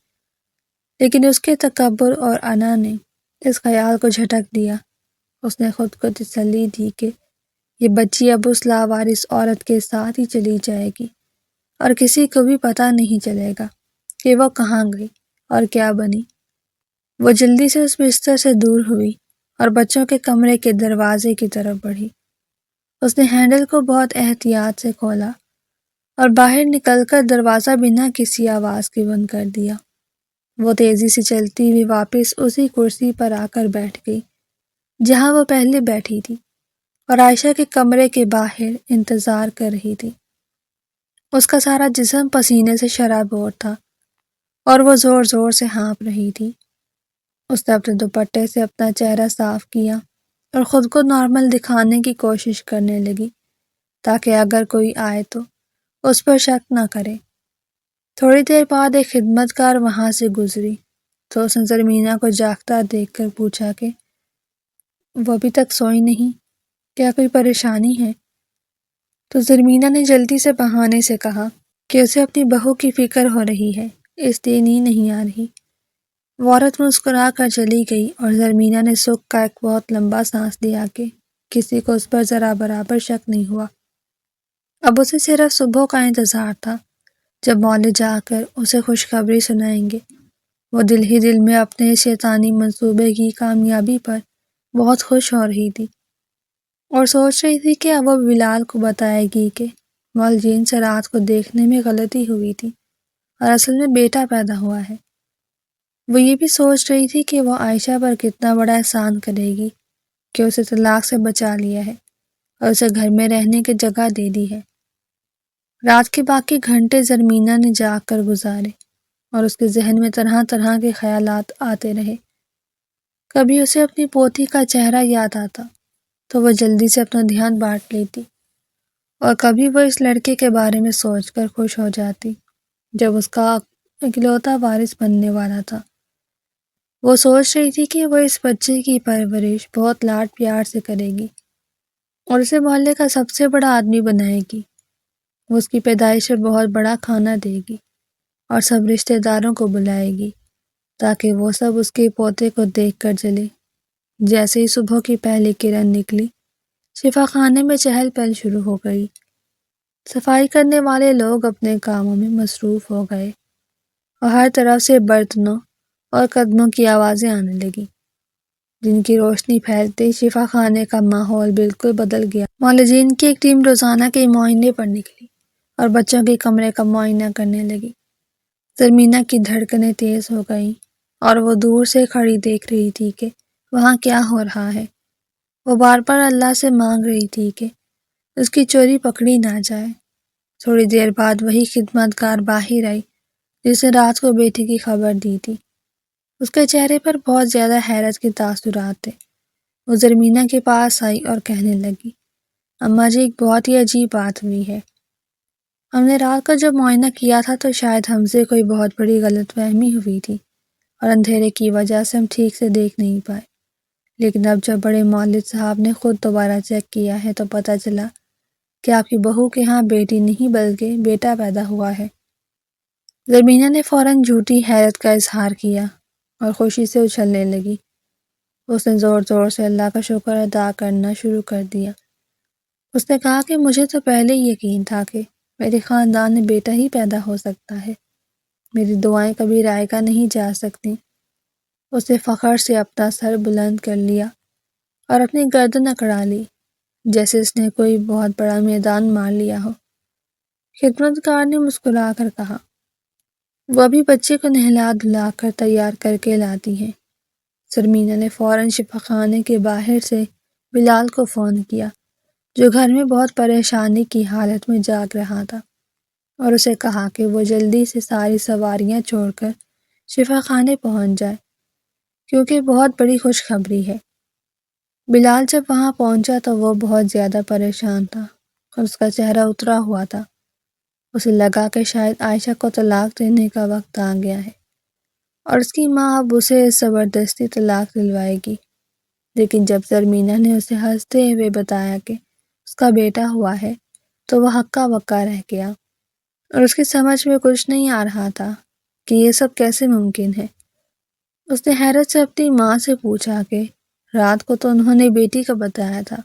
لیکن اس کے تکبر اور انا نے اس خیال کو جھٹک دیا۔ اس نے خود کو تسلی دی کہ یہ بچی اب اس لاوارث عورت کے ساتھ ہی چلی جائے گی اور کسی کو بھی پتہ نہیں چلے گا کہ وہ کہاں گئی اور کیا بنی۔ وہ جلدی سے اس بستر سے دور ہوئی اور بچوں کے کمرے کے دروازے کی طرف بڑھی۔ اس نے ہینڈل کو بہت احتیاط سے کھولا اور باہر نکل کر دروازہ بنا کسی آواز کے بند کر دیا۔ وہ تیزی سے چلتی ہوئی واپس اسی کرسی پر آ کر بیٹھ گئی جہاں وہ پہلے بیٹھی تھی اور عائشہ کے کمرے کے باہر انتظار کر رہی تھی۔ اس کا سارا جسم پسینے سے شرابور تھا اور وہ زور زور سے ہانپ رہی تھی۔ اس نے اپنے دوپٹے سے اپنا چہرہ صاف کیا اور خود کو نارمل دکھانے کی کوشش کرنے لگی تاکہ اگر کوئی آئے تو اس پر شک نہ کرے۔ تھوڑی دیر بعد ایک خدمتگار وہاں سے گزری تو اس نے زرمینہ کو جاگتا دیکھ کر پوچھا کہ وہ ابھی تک سوئی نہیں، کیا کوئی پریشانی ہے؟ تو زرمینہ نے جلدی سے بہانے سے کہا کہ اسے اپنی بہو کی فکر ہو رہی ہے، اس لیے نیند نہیں آ رہی۔ وہ عورت مسکرا کر چلی گئی اور زرمینہ نے سکھ کا ایک بہت لمبا سانس لیا کہ کسی کو اس پر ذرا برابر شک نہیں ہوا۔ اب اسے صرف صبح کا انتظار تھا جب مولوی جا کر اسے خوشخبری سنائیں گے۔ وہ دل ہی دل میں اپنے شیطانی منصوبے کی کامیابی پر بہت خوش ہو رہی تھی اور سوچ رہی تھی کہ اب وہ بلال کو بتائے گی کہ مولجین سے رات کو دیکھنے میں غلطی ہوئی تھی اور اصل میں بیٹا پیدا ہوا ہے۔ وہ یہ بھی سوچ رہی تھی کہ وہ عائشہ پر کتنا بڑا احسان کرے گی کہ اسے طلاق سے بچا لیا ہے اور اسے گھر میں رہنے کی جگہ دے دی ہے۔ رات کے باقی گھنٹے زرمینہ نے جاگ کر گزارے اور اس کے ذہن میں طرح طرح کے خیالات آتے رہے۔ کبھی اسے اپنی پوتی کا چہرہ یاد آتا تو وہ جلدی سے اپنا دھیان بانٹ لیتی اور کبھی وہ اس لڑکے کے بارے میں سوچ کر خوش ہو جاتی جب اس کا اکلوتا وارث بننے والا تھا۔ وہ سوچ رہی تھی کہ وہ اس بچے کی پرورش بہت لاڈ پیار سے کرے گی اور اسے محلے کا سب سے بڑا آدمی بنائے گی۔ وہ اس کی پیدائش پر بہت بڑا کھانا دے گی اور سب رشتہ داروں کو بلائے گی تاکہ وہ سب اس کے پوتے کو دیکھ کر جلے۔ جیسے ہی صبح کی پہلی کرن نکلی، شفا خانے میں چہل پہل شروع ہو گئی۔ صفائی کرنے والے لوگ اپنے کاموں میں مصروف ہو گئے اور ہر طرف سے برتنوں اور قدموں کی آوازیں آنے لگیں، جن کی روشنی پھیلتے ہی شفا خانے کا ماحول بالکل بدل گیا۔ معالجین کی ایک ٹیم روزانہ کے معائنے پر نکلی اور بچوں کے کمرے کا معائنہ کرنے لگی۔ زرمینہ کی دھڑکنیں تیز ہو گئیں اور وہ دور سے کھڑی دیکھ رہی تھی کہ وہاں کیا ہو رہا ہے۔ وہ بار بار اللہ سے مانگ رہی تھی کہ اس کی چوری پکڑی نہ جائے۔ تھوڑی دیر بعد وہی خدمتگار باہر آئی جس نے رات کو بیٹی کی خبر دی تھی۔ اس کے چہرے پر بہت زیادہ حیرت کے تاثرات تھے۔ وہ زرمینہ کے پاس آئی اور کہنے لگی، اماں جی، ایک بہت ہی عجیب بات ہوئی ہے۔ ہم نے رات کو جب معائنہ کیا تھا تو شاید ہم سے کوئی بہت بڑی غلط فہمی ہوئی تھی اور اندھیرے کی وجہ سے ہم ٹھیک سے دیکھ نہیں پائے، لیکن اب جب بڑے مولد صاحب نے خود دوبارہ چیک کیا ہے تو پتہ چلا کہ آپ کی بہو کے ہاں بیٹی نہیں بلکہ بیٹا پیدا ہوا ہے۔ زرمینہ نے فوراً جھوٹی حیرت کا اظہار کیا اور خوشی سے اچھلنے لگی۔ اس نے زور زور سے اللہ کا شکر ادا کرنا شروع کر دیا۔ اس نے کہا کہ مجھے تو پہلے ہی یقین تھا کہ میرے خاندان میں بیٹا ہی پیدا ہو سکتا ہے۔ میری دعائیں کبھی رائگاں نہیں جا سکتی۔ اس نے فخر سے اپنا سر بلند کر لیا اور اپنی گردن اکڑا لی جیسے اس نے کوئی بہت بڑا میدان مار لیا ہو۔ خدمتگار نے مسکرا کر کہا، وہ ابھی بچے کو نہلا دھلا کر تیار کر کے لاتی ہیں۔ زرمینہ نے فوراً شفا خانے کے باہر سے بلال کو فون کیا جو گھر میں بہت پریشانی کی حالت میں جاگ رہا تھا، اور اسے کہا کہ وہ جلدی سے ساری سواریاں چھوڑ کر شفا خانے پہنچ جائے کیونکہ بہت بڑی خوشخبری ہے۔ بلال جب وہاں پہنچا تو وہ بہت زیادہ پریشان تھا اور اس کا چہرہ اترا ہوا تھا۔ اسے لگا کہ شاید عائشہ کو طلاق دینے کا وقت آ گیا ہے اور اس کی ماں اب اسے زبردستی طلاق دلوائے گی۔ لیکن جب زرمینہ نے اسے ہنستے ہوئے بتایا کہ اس کا بیٹا ہوا ہے تو وہ ہکا بکا رہ گیا اور اس کی سمجھ میں کچھ نہیں آ رہا تھا کہ یہ سب کیسے ممکن ہے۔ اس نے حیرت سے اپنی ماں سے پوچھا کہ رات کو تو انہوں نے بیٹی کا بتایا تھا،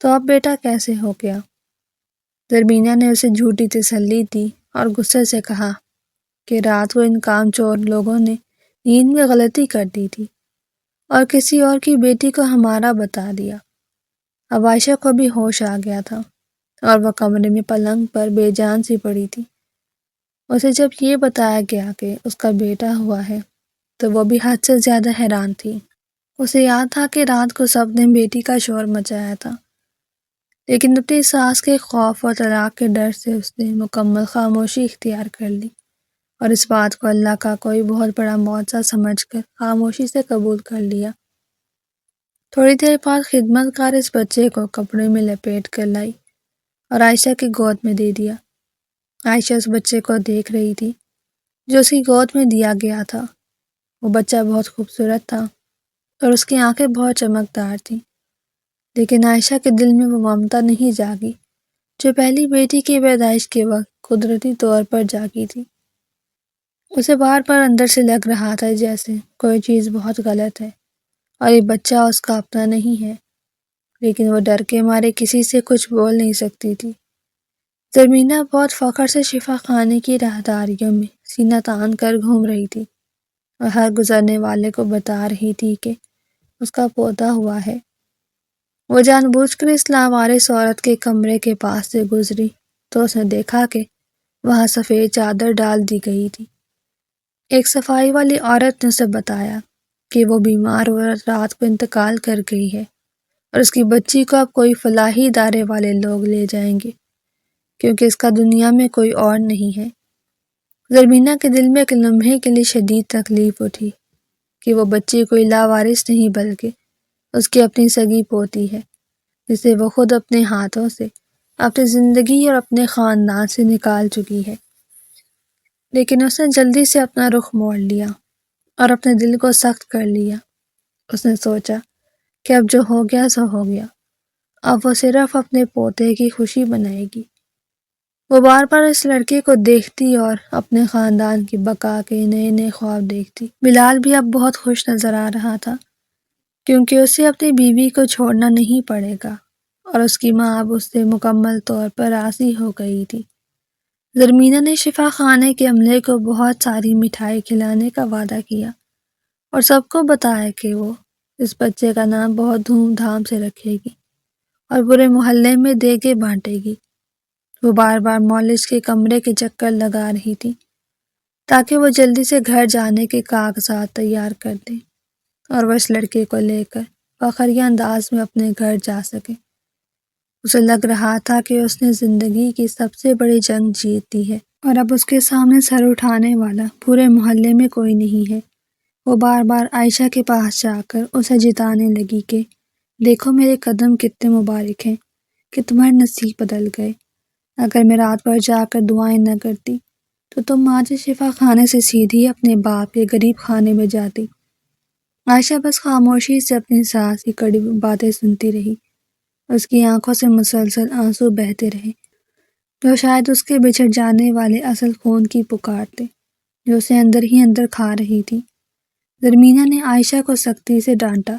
تو اب بیٹا کیسے ہو گیا؟ زرمینہ نے اسے جھوٹی تسلی دی اور غصے سے کہا کہ رات کو ان کام چور لوگوں نے نیند میں غلطی کر دی تھی اور کسی اور کی بیٹی کو ہمارا بتا دیا۔ اب عائشہ کو بھی ہوش آ گیا تھا اور وہ کمرے میں پلنگ پر بے جان سی پڑی تھی۔ اسے جب یہ بتایا گیا کہ اس کا بیٹا ہوا ہے تو وہ بھی حد سے زیادہ حیران تھی۔ اسے یاد تھا کہ رات کو سب نے بیٹی کا شور مچایا تھا، لیکن اپنی ساس کے خوف اور طلاق کے ڈر سے اس نے مکمل خاموشی اختیار کر لی اور اس بات کو اللہ کا کوئی بہت بڑا معجزہ سمجھ کر خاموشی سے قبول کر لیا۔ تھوڑی دیر بعد خدمت کار اس بچے کو کپڑے میں لپیٹ کر لائی اور عائشہ کی گود میں دے دیا۔ عائشہ اس بچے کو دیکھ رہی تھی جو اس کی گود میں دیا گیا تھا۔ وہ بچہ بہت خوبصورت تھا اور اس کی آنکھیں بہت چمکدار تھیں، لیکن عائشہ کے دل میں وہ ممتا نہیں جاگی جو پہلی بیٹی کی پیدائش کے وقت قدرتی طور پر جاگی تھی۔ اسے بار بار اندر سے لگ رہا تھا جیسے کوئی چیز بہت غلط ہے اور یہ بچہ اس کا اپنا نہیں ہے، لیکن وہ ڈر کے مارے کسی سے کچھ بول نہیں سکتی تھی۔ زرمینہ بہت فخر سے شفا خانے کی راہداریوں میں سینہ تان کر گھوم رہی تھی اور ہر گزرنے والے کو بتا رہی تھی کہ اس کا پوتا ہوا ہے۔ وہ جان بوجھ کر اس لاوارث عورت کے کمرے کے پاس سے گزری تو اس نے دیکھا کہ وہاں سفید چادر ڈال دی گئی تھی۔ ایک صفائی والی عورت نے اسے بتایا کہ وہ بیمار عورت رات کو انتقال کر گئی ہے اور اس کی بچی کو اب کوئی فلاحی ادارے والے لوگ لے جائیں گے کیونکہ اس کا دنیا میں کوئی اور نہیں ہے۔ زرمینہ کے دل میں ایک لمحے کے لیے شدید تکلیف اٹھی کہ وہ بچی کوئی لاوارث نہیں بلکہ اس کی اپنی سگی پوتی ہے جسے وہ خود اپنے ہاتھوں سے اپنی زندگی اور اپنے خاندان سے نکال چکی ہے۔ لیکن اس نے جلدی سے اپنا رخ موڑ لیا اور اپنے دل کو سخت کر لیا۔ اس نے سوچا کہ اب جو ہو گیا سو ہو گیا، اب وہ صرف اپنے پوتے کی خوشی منائے گی۔ وہ بار بار اس لڑکے کو دیکھتی اور اپنے خاندان کی بقا کے نئے نئے خواب دیکھتی۔ بلال بھی اب بہت خوش نظر آ رہا تھا کیونکہ اسے اپنی بیوی کو چھوڑنا نہیں پڑے گا اور اس کی ماں اب اس سے مکمل طور پر راضی ہو گئی تھی۔ زرمینہ نے شفا خانے کے عملے کو بہت ساری مٹھائی کھلانے کا وعدہ کیا اور سب کو بتایا کہ وہ اس بچے کا نام بہت دھوم دھام سے رکھے گی اور پورے محلے میں دیگے بانٹے گی۔ وہ بار بار مولش کے کمرے کے چکر لگا رہی تھی تاکہ وہ جلدی سے گھر جانے کے کاغذات تیار کر دے اور وہ اس لڑکے کو لے کر فخریہ انداز میں اپنے گھر جا سکے۔ اسے لگ رہا تھا کہ اس نے زندگی کی سب سے بڑی جنگ جیت لی ہے اور اب اس کے سامنے سر اٹھانے والا پورے محلے میں کوئی نہیں ہے۔ وہ بار بار عائشہ کے پاس جا کر اسے جتانے لگی کہ دیکھو میرے قدم کتنے مبارک ہیں کہ تمہارے نصیب بدل گئے۔ اگر میں رات بھر جا کر دعائیں نہ کرتی تو تم آج شفا خانے سے سیدھی اپنے باپ کے غریب خانے میں جاتی۔ عائشہ بس خاموشی سے اپنی ساس کی کڑی باتیں سنتی رہی۔ اس کی آنکھوں سے مسلسل آنسو بہتے رہے جو شاید اس کے بچھڑ جانے والے اصل خون کی پکار تھے جو اسے اندر ہی اندر کھا رہی تھی۔ زرمینہ نے عائشہ کو سختی سے ڈانٹا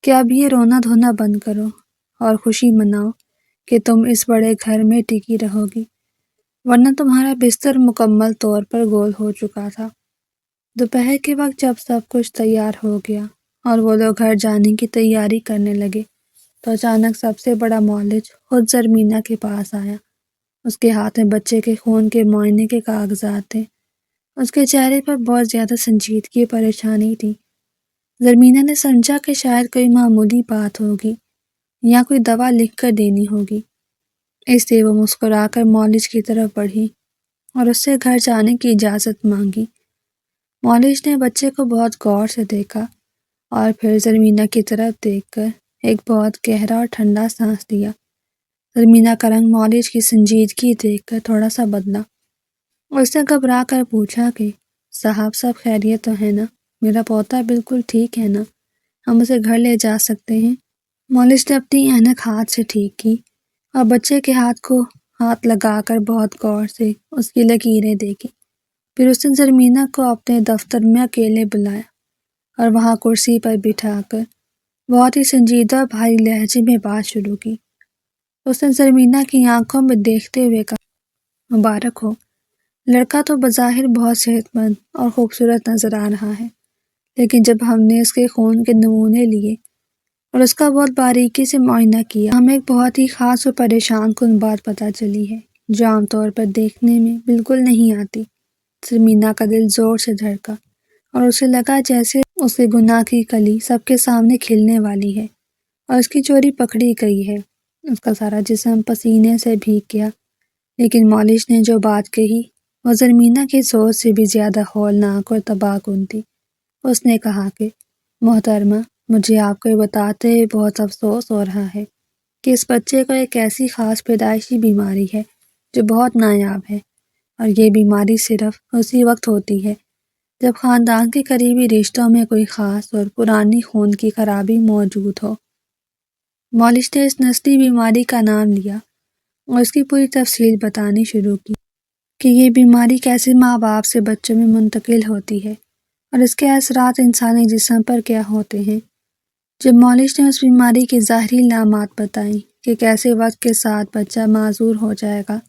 کہ اب یہ رونا دھونا بند کرو اور خوشی مناؤ کہ تم اس بڑے گھر میں ٹکی رہو گی، ورنہ تمہارا بستر مکمل طور پر گول ہو چکا تھا۔ دوپہر کے وقت جب سب کچھ تیار ہو گیا اور وہ لوگ گھر جانے کی تیاری کرنے لگے تو اچانک سب سے بڑا مولج خود زرمینہ کے پاس آیا۔ اس کے ہاتھ میں بچے کے خون کے معائنے کے کاغذات تھے۔ اس کے چہرے پر بہت زیادہ سنجیدگی اور پریشانی تھی۔ زرمینہ نے سمجھا کہ شاید کوئی معمولی بات ہوگی یا کوئی دوا لکھ کر دینی ہوگی، اس لیے وہ مسکرا کر مولج کی طرف بڑھی اور اس سے گھر جانے کی اجازت مانگی۔ مولج نے بچے کو بہت غور سے دیکھا اور پھر زرمینہ کی طرف دیکھ کر ایک بہت گہرا اور ٹھنڈا سانس لیا۔ زرمینہ کا رنگ مولج کی سنجیدگی دیکھ کر تھوڑا سا بدلا۔ اس نے گھبرا کر پوچھا کہ صاحب سب خیریت تو ہے نا؟ میرا پوتا بالکل ٹھیک ہے نا؟ ہم اسے گھر لے جا سکتے ہیں؟ مولج نے اپنی اینک ہاتھ سے ٹھیک کی اور بچے کے ہاتھ کو ہاتھ لگا کر بہت غور سے اس کی لکیریں دیکھی۔ پھر اس نے زرمینہ کو اپنے دفتر میں اکیلے بلایا اور وہاں کرسی پر بٹھا کر بہت ہی سنجیدہ اور بھاری لہجے میں بات شروع کی۔ اس نے زرمینہ کی آنکھوں میں دیکھتے ہوئے کہا، مبارک ہو، لڑکا تو بظاہر بہت صحت مند اور خوبصورت نظر آ رہا ہے، لیکن جب ہم نے اس کے خون کے نمونے لیے اور اس کا بہت باریکی سے معائنہ کیا، ہمیں ایک بہت ہی خاص اور پریشان کن بات پتہ چلی ہے جو عام طور پر دیکھنے میں بالکل نہیں آتی۔ زرمینہ کا دل زور سے دھڑکا اور اسے لگا جیسے اس کے گناہ کی کلی سب کے سامنے کھلنے والی ہے اور اس کی چوری پکڑی گئی ہے۔ اس کا سارا جسم پسینے سے بھیگ گیا، لیکن مولج نے جو بات کہی وہ زرمینہ کی سوچ سے بھی زیادہ ہولناک اور تباہ کن تھی۔ اس نے کہا کہ محترمہ، مجھے آپ کو یہ بتاتے ہوئے بہت افسوس ہو رہا ہے کہ اس بچے کو ایک ایسی خاص پیدائشی بیماری ہے جو بہت نایاب ہے، اور یہ بیماری صرف اسی وقت ہوتی ہے جب خاندان کے قریبی رشتوں میں کوئی خاص اور پرانی خون کی خرابی موجود ہو۔ مالش نے اس نسلی بیماری کا نام لیا اور اس کی پوری تفصیل بتانی شروع کی کہ یہ بیماری کیسے ماں باپ سے بچوں میں منتقل ہوتی ہے اور اس کے اثرات انسانی جسم پر کیا ہوتے ہیں۔ جب مالش نے اس بیماری کی ظاہری علامات بتائیں کہ کیسے وقت کے ساتھ بچہ معذور ہو جائے گا،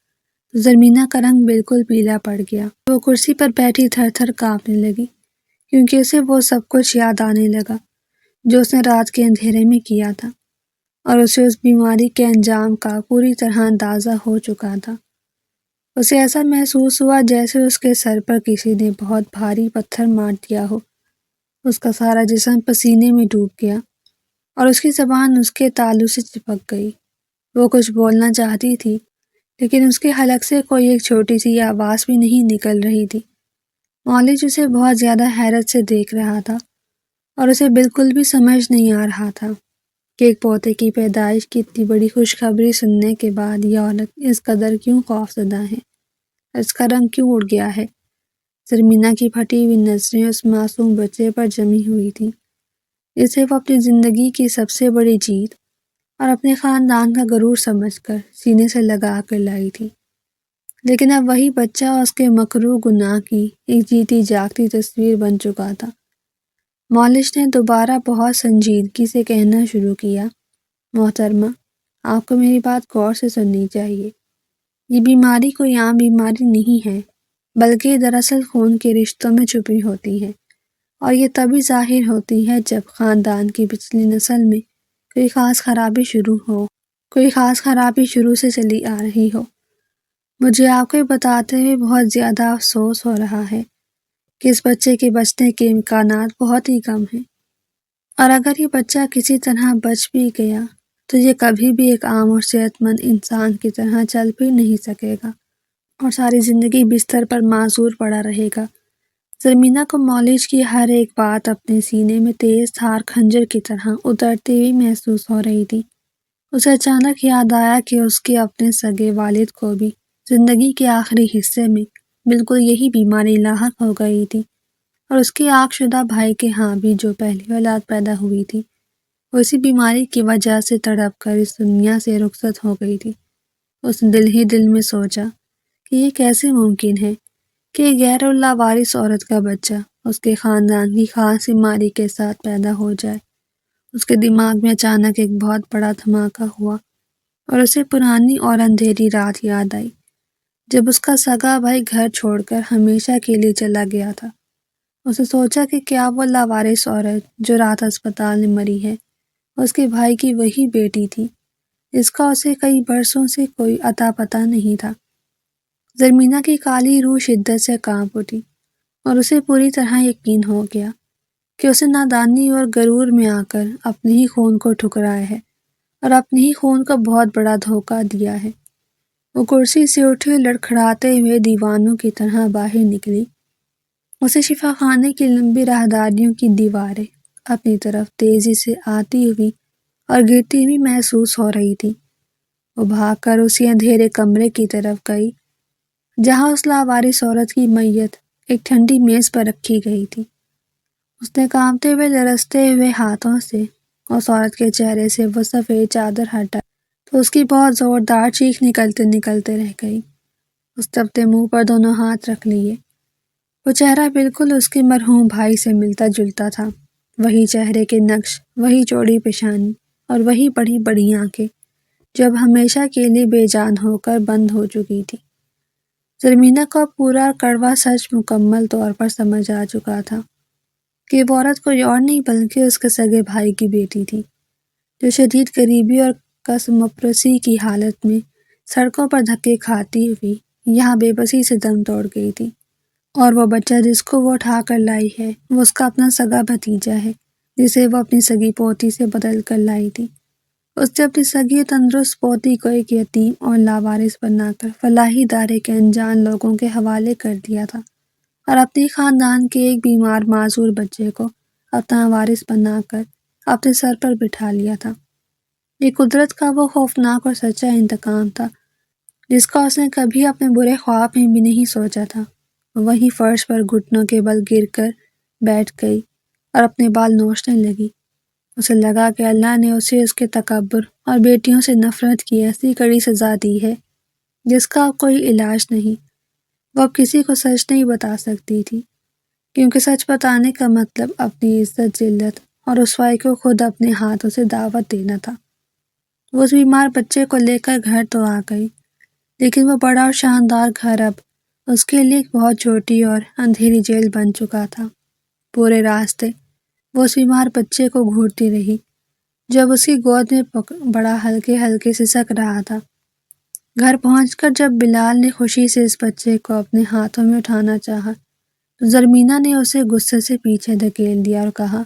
تو زرمینہ کا رنگ بالکل پیلا پڑ گیا۔ وہ کرسی پر بیٹھی تھر تھر کانپنے لگی، کیونکہ اسے وہ سب کچھ یاد آنے لگا جو اس نے رات کے اندھیرے میں کیا تھا، اور اسے اس بیماری کے انجام کا پوری طرح اندازہ ہو چکا تھا۔ اسے ایسا محسوس ہوا جیسے اس کے سر پر کسی نے بہت بھاری پتھر مار دیا ہو۔ اس کا سارا جسم پسینے میں ڈوب گیا اور اس کی زبان اس کے تالو سے چپک گئی۔ وہ کچھ بولنا چاہتی تھی، لیکن اس کے حلق سے کوئی ایک چھوٹی سی آواز بھی نہیں نکل رہی تھی۔ مالش اسے بہت زیادہ حیرت سے دیکھ رہا تھا اور اسے بالکل بھی سمجھ نہیں آ رہا تھا کہ ایک پوتے کی پیدائش کی اتنی بڑی خوشخبری سننے کے بعد یہ عورت اس قدر کیوں خوفزدہ ہے، اس کا رنگ کیوں اڑ گیا ہے۔ زرمینہ کی پھٹی ہوئی نظریں اس معصوم بچے پر جمی ہوئی تھیں، جسے وہ اپنی زندگی کی سب سے بڑی جیت اور اپنے خاندان کا غرور سمجھ کر سینے سے لگا کر لائی تھی۔ لیکن اب وہی بچہ اس کے مکروہ گناہ کی ایک جیتی جاگتی تصویر بن چکا تھا۔ مالش نے دوبارہ بہت سنجیدگی سے کہنا شروع کیا، محترمہ، آپ کو میری بات غور سے سننی چاہیے۔ یہ بیماری کوئی عام بیماری نہیں ہے، بلکہ یہ دراصل خون کے رشتوں میں چھپی ہوتی ہے، اور یہ تبھی ظاہر ہوتی ہے جب خاندان کی پچھلی نسل میں کوئی خاص خرابی شروع سے چلی آ رہی ہو۔ مجھے آپ کو یہ بتاتے ہوئے بہت زیادہ افسوس ہو رہا ہے کہ اس بچے کے بچنے کے امکانات بہت ہی کم ہیں، اور اگر یہ بچہ کسی طرح بچ بھی گیا تو یہ کبھی بھی ایک عام اور صحت مند انسان کی طرح چل پھر نہیں سکے گا اور ساری زندگی بستر پر معذور پڑا رہے گا۔ زرمینہ کو مالش کی ہر ایک بات اپنے سینے میں تیز دھار خنجر کی طرح اترتی ہوئی محسوس ہو رہی تھی۔ اسے اچانک یاد آیا کہ اس کے اپنے سگے والد کو بھی زندگی کے آخری حصے میں بالکل یہی بیماری لاحق ہو گئی تھی، اور اس کے عاق شدہ بھائی کے ہاں بھی جو پہلی اولاد پیدا ہوئی تھی، وہ اسی بیماری کی وجہ سے تڑپ کر اس دنیا سے رخصت ہو گئی تھی۔ اس نے دل ہی دل میں سوچا کہ یہ کیسے ممکن ہے کہ ایک غیر اللہ وارث عورت کا بچہ اس کے خاندان کی خاص بیماری کے ساتھ پیدا ہو جائے۔ اس کے دماغ میں اچانک ایک بہت بڑا دھماکہ ہوا اور اسے پرانی اور اندھیری رات یاد آئی جب اس کا سگا بھائی گھر چھوڑ کر ہمیشہ کے لیے چلا گیا تھا۔ اسے سوچا کہ کیا وہ لاوارث عورت جو رات اسپتال میں مری ہے اس کے بھائی کی وہی بیٹی تھی جس کا اسے کئی برسوں سے کوئی اتا پتہ نہیں تھا۔ زرمینہ کی کالی روح شدت سے کانپ اٹھی اور اسے پوری طرح یقین ہو گیا کہ اسے نادانی اور غرور میں آ کر اپنے ہی خون کو ٹھکرایا ہے اور اپنے ہی خون کو بہت بڑا دھوکہ دیا ہے۔ وہ کرسی سے اٹھی لڑکھڑاتے ہوئے دیوانوں کی طرح باہر نکلی۔ اسے شفا خانے کی لمبی راہداریوں کی دیواریں اپنی طرف تیزی سے آتی ہوئی اور گرتی ہوئی محسوس ہو رہی تھی۔ وہ بھاگ کر اسی اندھیرے کمرے کی طرف گئی جہاں اس لاوارث عورت کی میت ایک ٹھنڈی میز پر رکھی گئی تھی۔ اس نے کانپتے ہوئے لرزتے ہوئے ہاتھوں سے اس عورت کے چہرے سے وہ سفید چادر ہٹائی تو اس کی بہت زوردار چیخ نکلتے نکلتے رہ گئی۔ اس نے اپنے منہ پر دونوں ہاتھ رکھ لیے۔ وہ چہرہ بالکل اس کے مرحوم بھائی سے ملتا جلتا تھا، وہی چہرے کے نقش، وہی چوڑی پیشانی اور وہی بڑی بڑی آنکھیں جو اب ہمیشہ کے لیے بے جان ہو کر بند ہو چکی تھی۔ زرمینہ کو پورا کڑوا سچ مکمل طور پر سمجھ آ چکا تھا کہ وہ عورت کوئی اور نہیں بلکہ اس کے سگے بھائی کی بیٹی تھی، جو شدید غریبی اور قسمپرسی کی حالت میں سڑکوں پر دھکے کھاتی ہوئی یہاں بے بسی سے دم توڑ گئی تھی، اور وہ بچہ جس کو وہ اٹھا کر لائی ہے وہ اس کا اپنا سگا بھتیجا ہے جسے وہ اپنی سگی پوتی سے بدل کر لائی تھی۔ اس نے اپنی سگی تندرست پوتی کو ایک یتیم اور لاوارث بنا کر فلاحی ادارے کے انجان لوگوں کے حوالے کر دیا تھا اور اپنے خاندان کے ایک بیمار معذور بچے کو اپنا وارث بنا کر اپنے سر پر بٹھا لیا تھا۔ یہ قدرت کا وہ خوفناک اور سچا انتقام تھا جس کا اس نے کبھی اپنے برے خواب میں بھی نہیں سوچا تھا۔ وہیں فرش پر گھٹنوں کے بل گر کر بیٹھ گئی اور اپنے بال نوچنے لگی۔ اسے لگا کہ اللہ نے اسے اس کے تکبر اور بیٹیوں سے نفرت کی ایسی کڑی سزا دی ہے جس کا اب کوئی علاج نہیں۔ وہ اب کسی کو سچ نہیں بتا سکتی تھی، کیونکہ سچ بتانے کا مطلب اپنی عزت ذلت اور رسوائی کو خود اپنے ہاتھوں سے دعوت دینا تھا۔ وہ اس بیمار بچے کو لے کر گھر تو آ گئی، لیکن وہ بڑا اور شاندار گھر اب اس کے لیے ایک بہت چھوٹی اور اندھیری جیل بن چکا تھا۔ پورے راستے وہ اس بیمار بچے کو گھورتی رہی، جب اس کی گود میں بڑا ہلکے ہلکے سسک رہا تھا۔ گھر پہنچ کر جب بلال نے خوشی سے اس بچے کو اپنے ہاتھوں میں اٹھانا چاہا تو زرمینہ نے اسے غصے سے پیچھے دھکیل دیا اور کہا،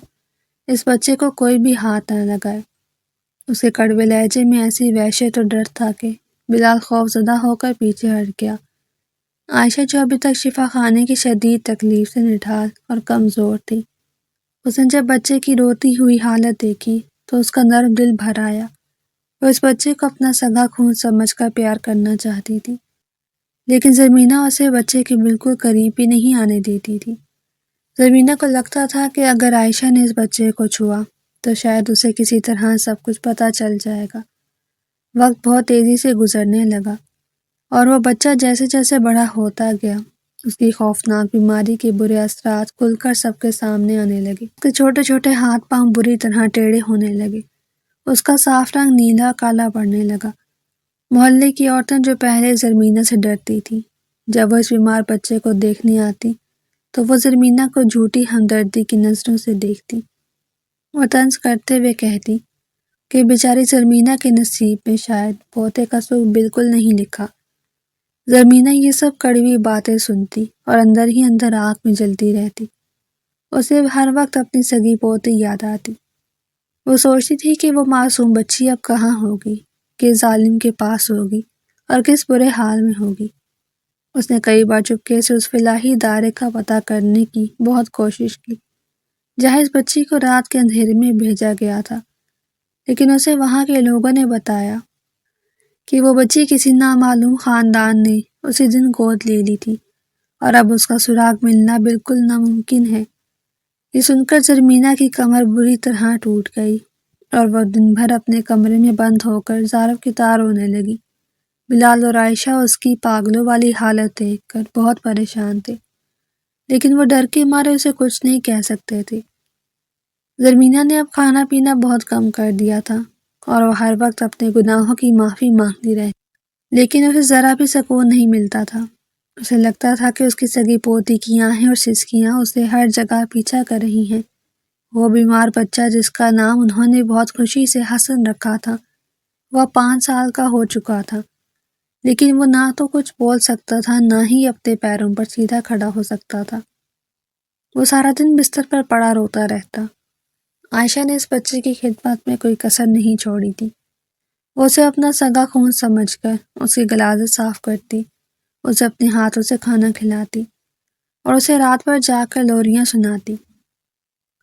اس بچے کو کوئی بھی ہاتھ نہ لگائے۔ اس کے کڑوے لہجے میں ایسی وحشت اور ڈر تھا کہ بلال خوف زدہ ہو کر پیچھے ہٹ گیا۔ عائشہ جو ابھی تک شفا خانے کی شدید تکلیف سے نڈھال اور کمزور تھی، اس نے جب بچے کی روتی ہوئی حالت دیکھی تو اس کا نرم دل بھر آیا۔ وہ اس بچے کو اپنا سگا خون سمجھ کر پیار کرنا چاہتی تھی، لیکن زرمینہ اسے بچے کے بالکل قریب بھی نہیں آنے دیتی تھی۔ زرمینہ کو لگتا تھا کہ اگر عائشہ نے اس بچے کو چھوا تو شاید اسے کسی طرح سب کچھ پتہ چل جائے گا۔ وقت بہت تیزی سے گزرنے لگا اور وہ بچہ جیسے جیسے بڑا ہوتا گیا، اس کی خوفناک بیماری کے برے اثرات کھل کر سب کے سامنے آنے لگے۔ اس کے چھوٹے چھوٹے ہاتھ پاؤں بری طرح ٹیڑھے ہونے لگے، اس کا صاف رنگ نیلا کالا پڑنے لگا۔ محلے کی عورتیں جو پہلے زرمینہ سے ڈرتی تھیں، جب وہ اس بیمار بچے کو دیکھنے آتی تو وہ زرمینہ کو جھوٹی ہمدردی کی نظروں سے دیکھتی۔ وہ طنز کرتے ہوئے کہتی کہ بیچاری زرمینہ کے نصیب میں شاید پوتے کا سکھ بالکل نہیں لکھا۔ زرمینہ یہ سب کڑوی باتیں سنتی اور اندر ہی اندر آگ میں جلتی رہتی۔ اسے ہر وقت اپنی سگی پوتی یاد آتی۔ وہ سوچتی تھی کہ وہ معصوم بچی اب کہاں ہوگی، کس ظالم کے پاس ہوگی اور کس برے حال میں ہوگی۔ اس نے کئی بار چپکے سے اس فلاحی ادارے کا پتہ کرنے کی بہت کوشش کی جہاں اس بچی کو رات کے اندھیرے میں بھیجا گیا تھا، لیکن اسے وہاں کے لوگوں نے بتایا کہ وہ بچی کسی نامعلوم خاندان نے اسی دن گود لے لی تھی اور اب اس کا سراغ ملنا بالکل ناممکن ہے۔ یہ سن کر زرمینہ کی کمر بری طرح ٹوٹ گئی اور وہ دن بھر اپنے کمرے میں بند ہو کر زاروں کی طرح رونے لگی۔ بلال اور عائشہ اس کی پاگلوں والی حالت دیکھ کر بہت پریشان تھے، لیکن وہ ڈر کے مارے اسے کچھ نہیں کہہ سکتے تھے۔ زرمینہ نے اب کھانا پینا بہت کم کر دیا تھا اور وہ ہر وقت اپنے گناہوں کی معافی مانگتی رہتی، لیکن اسے ذرا بھی سکون نہیں ملتا تھا۔ اسے لگتا تھا کہ اس کی سگی پوتی کی آہیں اور سسکیاں اسے ہر جگہ پیچھا کر رہی ہیں۔ وہ بیمار بچہ جس کا نام انہوں نے بہت خوشی سے حسن رکھا تھا، وہ 5 سال کا ہو چکا تھا، لیکن وہ نہ تو کچھ بول سکتا تھا نہ ہی اپنے پیروں پر سیدھا کھڑا ہو سکتا تھا۔ وہ سارا دن بستر پر پڑا روتا رہتا۔ عائشہ نے اس بچے کی خدمت میں کوئی کسر نہیں چھوڑی تھی۔ وہ اسے اپنا سگا خون سمجھ کر اس کی غلاظت صاف کرتی، اسے اپنے ہاتھوں سے کھانا کھلاتی اور اسے رات بھر جا کر لوریاں سناتی۔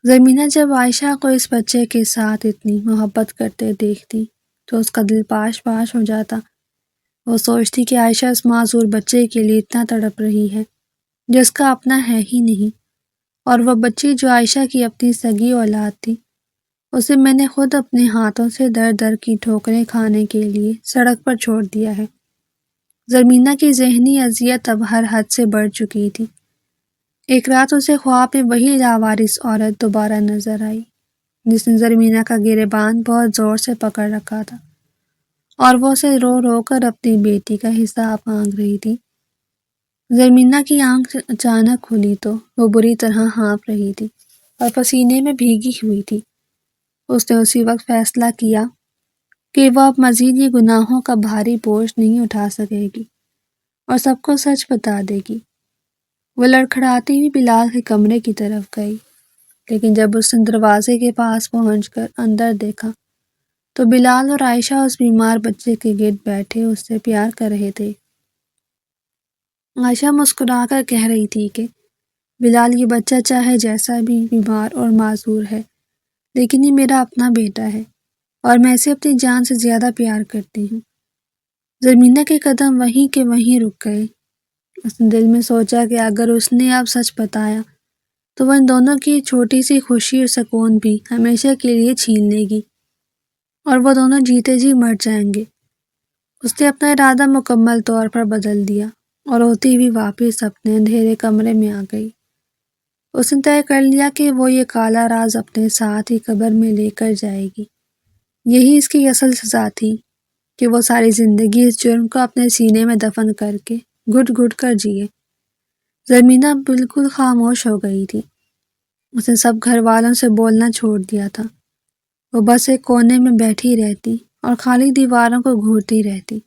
زرمینہ جب عائشہ کو اس بچے کے ساتھ اتنی محبت کرتے دیکھتی تو اس کا دل پاش پاش ہو جاتا۔ وہ سوچتی کہ عائشہ اس معذور بچے کے لیے اتنا تڑپ رہی ہے جس کا اپنا ہے ہی نہیں، اور وہ بچی جو عائشہ کی اپنی سگی اولاد تھی، اسے میں نے خود اپنے ہاتھوں سے در در کی ٹھوکریں کھانے کے لیے سڑک پر چھوڑ دیا ہے۔ زرمینہ کی ذہنی اذیت اب ہر حد سے بڑھ چکی تھی۔ ایک رات اسے خواب میں وہی لاوارث عورت دوبارہ نظر آئی جس نے زرمینہ کا گریبان بہت زور سے پکڑ رکھا تھا اور وہ اسے رو رو کر اپنی بیٹی کا حساب مانگ رہی تھی۔ زرمینہ کی آنکھ اچانک کھلی تو وہ بری طرح ہانپ رہی تھی اور پسینے میں بھیگی ہوئی تھی۔ اس نے اسی وقت فیصلہ کیا کہ وہ اب مزید یہ گناہوں کا بھاری بوجھ نہیں اٹھا سکے گی اور سب کو سچ بتا دے گی۔ وہ لڑکھڑاتی ہوئی بلال کے کمرے کی طرف گئی، لیکن جب اس نے دروازے کے پاس پہنچ کر اندر دیکھا تو بلال اور عائشہ اس بیمار بچے کے گرد بیٹھے اس سے پیار کر رہے تھے۔ عائشہ مسکرا کر کہہ رہی تھی کہ بلال، یہ بچہ چاہے جیسا بھی بیمار اور معذور ہے، لیکن یہ میرا اپنا بیٹا ہے اور میں اسے اپنی جان سے زیادہ پیار کرتی ہوں۔ زرمینہ کے قدم وہیں کے وہیں رک گئے۔ اس نے دل میں سوچا کہ اگر اس نے اب سچ بتایا تو وہ ان دونوں کی چھوٹی سی خوشی اور سکون بھی ہمیشہ کے لیے چھین لے گی اور وہ دونوں جیتے جی مر جائیں گے۔ اس نے اپنا ارادہ مکمل طور پر بدل دیا اور روتی ہوئی واپس اپنے اندھیرے کمرے میں آ گئی۔ اس نے طے کر لیا کہ وہ یہ کالا راز اپنے ساتھ ہی قبر میں لے کر جائے گی۔ یہی اس کی اصل سزا تھی کہ وہ ساری زندگی اس جرم کو اپنے سینے میں دفن کر کے گھٹ گھٹ کر جیے۔ زرمینہ بالکل خاموش ہو گئی تھی۔ اس نے سب گھر والوں سے بولنا چھوڑ دیا تھا۔ وہ بس ایک کونے میں بیٹھی رہتی اور خالی دیواروں کو گھورتی رہتی۔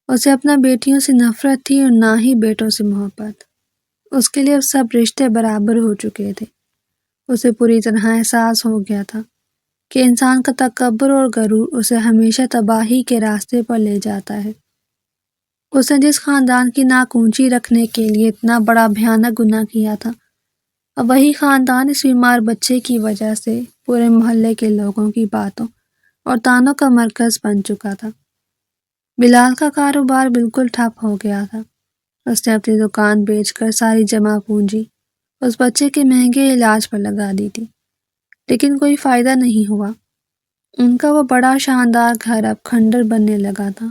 اسے اپنا بیٹیوں سے نفرت تھی اور نہ ہی بیٹوں سے محبت۔ اس کے لیے اب سب رشتے برابر ہو چکے تھے۔ اسے پوری طرح احساس ہو گیا تھا کہ انسان کا تکبر اور غرور اسے ہمیشہ تباہی کے راستے پر لے جاتا ہے۔ اس نے جس خاندان کی ناک اونچی رکھنے کے لیے اتنا بڑا بھیانک گناہ کیا تھا، اب وہی خاندان اس بیمار بچے کی وجہ سے پورے محلے کے لوگوں کی باتوں اور طعنوں کا مرکز بن چکا تھا۔ بلال کا کاروبار بالکل ٹھپ ہو گیا تھا۔ اس نے اپنی دکان بیچ کر ساری جمع پونجی اس بچے کے مہنگے علاج پر لگا دی تھی، لیکن کوئی فائدہ نہیں ہوا۔ ان کا وہ بڑا شاندار گھر اب کھنڈر بننے لگا تھا،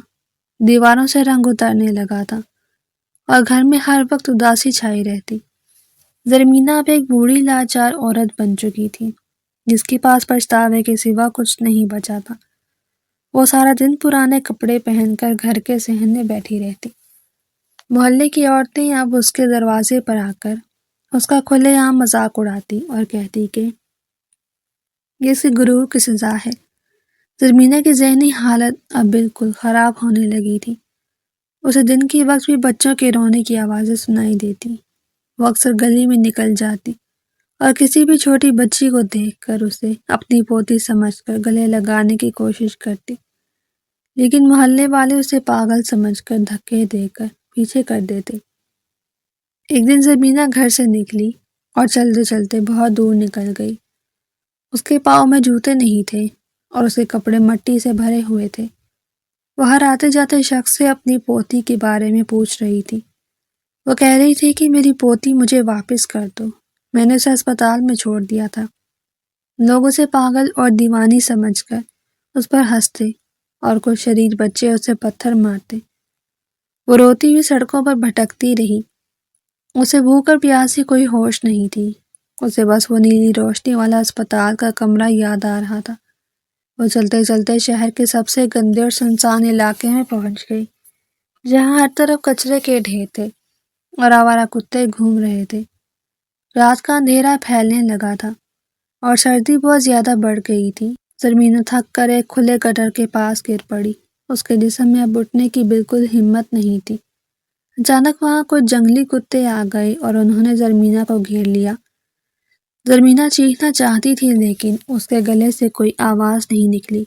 دیواروں سے رنگ اترنے لگا تھا اور گھر میں ہر وقت اداسی چھائی رہتی۔ زرمینہ اب ایک بوڑھی لاچار عورت بن چکی تھی، جس کے پاس پچھتاوے کے سوا کچھ نہیں بچا تھا۔ وہ سارا دن پرانے کپڑے پہن کر گھر کے صحن میں بیٹھی رہتی۔ محلے کی عورتیں اب اس کے دروازے پر آ کر اس کا کھلے عام مذاق اڑاتی اور کہتی کہ یہ اس کے غرور کی سزا ہے۔ زرمینہ کی ذہنی حالت اب بالکل خراب ہونے لگی تھی۔ اسے دن کے وقت بھی بچوں کے رونے کی آوازیں سنائی دیتی۔ وہ اکثر گلی میں نکل جاتی اور کسی بھی چھوٹی بچی کو دیکھ کر اسے اپنی پوتی سمجھ کر گلے لگانے کی کوشش کرتی، لیکن محلے والے اسے پاگل سمجھ کر دھکے دے کر پیچھے کر دیتے۔ ایک دن زرمینہ گھر سے نکلی اور چلتے چلتے بہت دور نکل گئی۔ اس کے پاؤں میں جوتے نہیں تھے اور اس کے کپڑے مٹی سے بھرے ہوئے تھے۔ وہ ہر آتے جاتے شخص سے اپنی پوتی کے بارے میں پوچھ رہی تھی۔ وہ کہہ رہی تھی کہ میری پوتی مجھے واپس کر دو، میں نے اسے اسپتال میں چھوڑ دیا تھا۔ لوگ اسے پاگل اور دیوانی سمجھ کر اس پر ہنستے اور کچھ شریر بچے اسے پتھر مارتے۔ وہ روتی ہوئی سڑکوں پر بھٹکتی رہی۔ اسے بھوک اور پیاس کی کوئی ہوش نہیں تھی۔ اسے بس وہ نیلی روشنی والا اسپتال کا کمرہ یاد آ رہا تھا۔ وہ چلتے چلتے شہر کے سب سے گندے اور سنسان علاقے میں پہنچ گئی، جہاں ہر طرف کچرے کے ڈھیر تھے اور آوارہ کتے گھوم رہے تھے۔ رات کا اندھیرا پھیلنے لگا تھا اور سردی بہت زیادہ بڑھ گئی تھی۔ زرمینہ تھک کر ایک کھلے گٹر کے پاس گر پڑی۔ اس کے جسم میں اب اٹھنے کی بالکل ہمت نہیں تھی۔ اچانک وہاں کچھ جنگلی کتے آ گئے اور انہوں نے زرمینہ کو گھیر لیا۔ زرمینہ چیخنا چاہتی تھی لیکن اس کے گلے سے کوئی آواز نہیں نکلی۔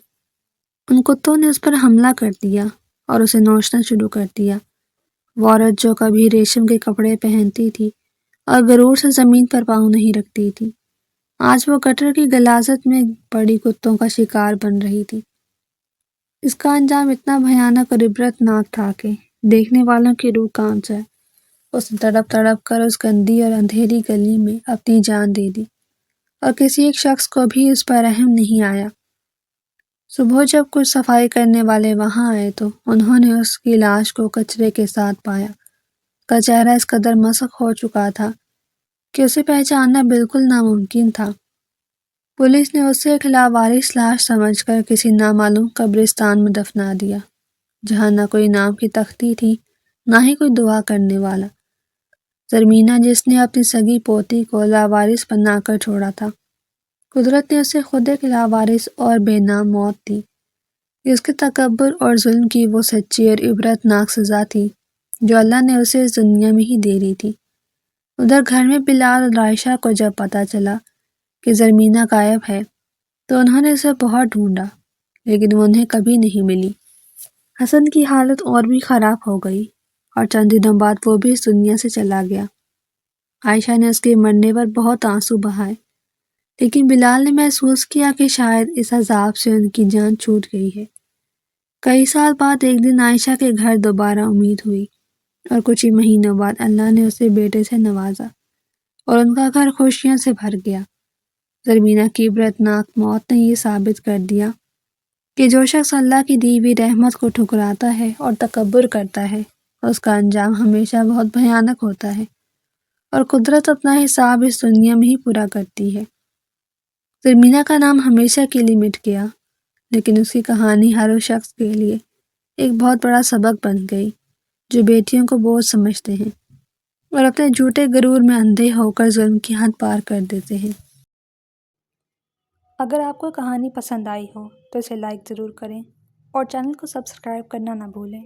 ان کتوں نے اس پر حملہ کر دیا اور اسے نوچنا شروع کر دیا۔ وہ عورت جو کبھی ریشم کے کپڑے پہنتی تھی اور غرور سے زمین پر پاؤں نہیں رکھتی تھی، آج وہ گٹر کی غلاظت میں پڑی کتوں کا شکار بن رہی تھی۔ اس کا انجام اتنا بھیانک اور عبرت ناک تھا کہ دیکھنے والوں کی روح کانپ جائے۔ اس نے تڑپ تڑپ کر اس گندی اور اندھیری گلی میں اپنی جان دے دی اور کسی ایک شخص کو بھی اس پر رحم نہیں آیا۔ صبح جب کچھ صفائی کرنے والے وہاں آئے تو انہوں نے اس کی لاش کو کچرے کے ساتھ پایا۔ اس کا چہرہ اس قدر مسخ ہو چکا تھا کہ اسے پہچاننا بالکل ناممکن تھا۔ پولیس نے اسے ایک لاوارث لاش سمجھ کر کسی نامعلوم قبرستان میں دفنا دیا، جہاں نہ کوئی نام کی تختی تھی نہ ہی کوئی دعا کرنے والا۔ زرمینہ جس نے اپنی سگی پوتی کو لاوارث بنا کر چھوڑا تھا، قدرت نے اسے خود ایک لاوارث اور بے نام موت دی۔ یہ اس کے تکبر اور ظلم کی وہ سچی اور عبرت ناک سزا تھی جو اللہ نے اسے اس دنیا میں ہی دے دی تھی۔ ادھر گھر میں بلال اور عائشہ کو جب پتہ چلا کہ زرمینہ غائب ہے تو انہوں نے اسے بہت ڈھونڈا، لیکن وہ انہیں کبھی نہیں ملی۔ حسن کی حالت اور بھی خراب ہو گئی اور چند دنوں بعد وہ بھی اس دنیا سے چلا گیا۔ عائشہ نے اس کے مرنے پر بہت آنسو بہائے، لیکن بلال نے محسوس کیا کہ شاید اس عذاب سے ان کی جان چھوٹ گئی ہے۔ کئی سال بعد ایک دن عائشہ کے گھر دوبارہ امید ہوئی، اور کچھ ہی مہینوں بعد اللہ نے اسے بیٹے سے نوازا اور ان کا گھر خوشیوں سے بھر گیا۔ زرمینہ کی عبرتناک موت نے یہ ثابت کر دیا کہ جو شخص اللہ کی دی ہوئی رحمت کو ٹھکراتا ہے اور تکبر کرتا ہے، اس کا انجام ہمیشہ بہت بھیانک ہوتا ہے، اور قدرت اپنا حساب اس دنیا میں ہی پورا کرتی ہے۔ زرمینہ کا نام ہمیشہ کے لیے مٹ گیا، لیکن اس کی کہانی ہر اس شخص کے لیے ایک بہت بڑا سبق بن گئی جو بیٹیوں کو بوجھ سمجھتے ہیں اور اپنے جھوٹے غرور میں اندھے ہو کر ظلم کی حد پار کر دیتے ہیں۔ اگر آپ کو کہانی پسند آئی ہو تو اسے لائک ضرور کریں اور چینل کو سبسکرائب کرنا نہ بھولیں۔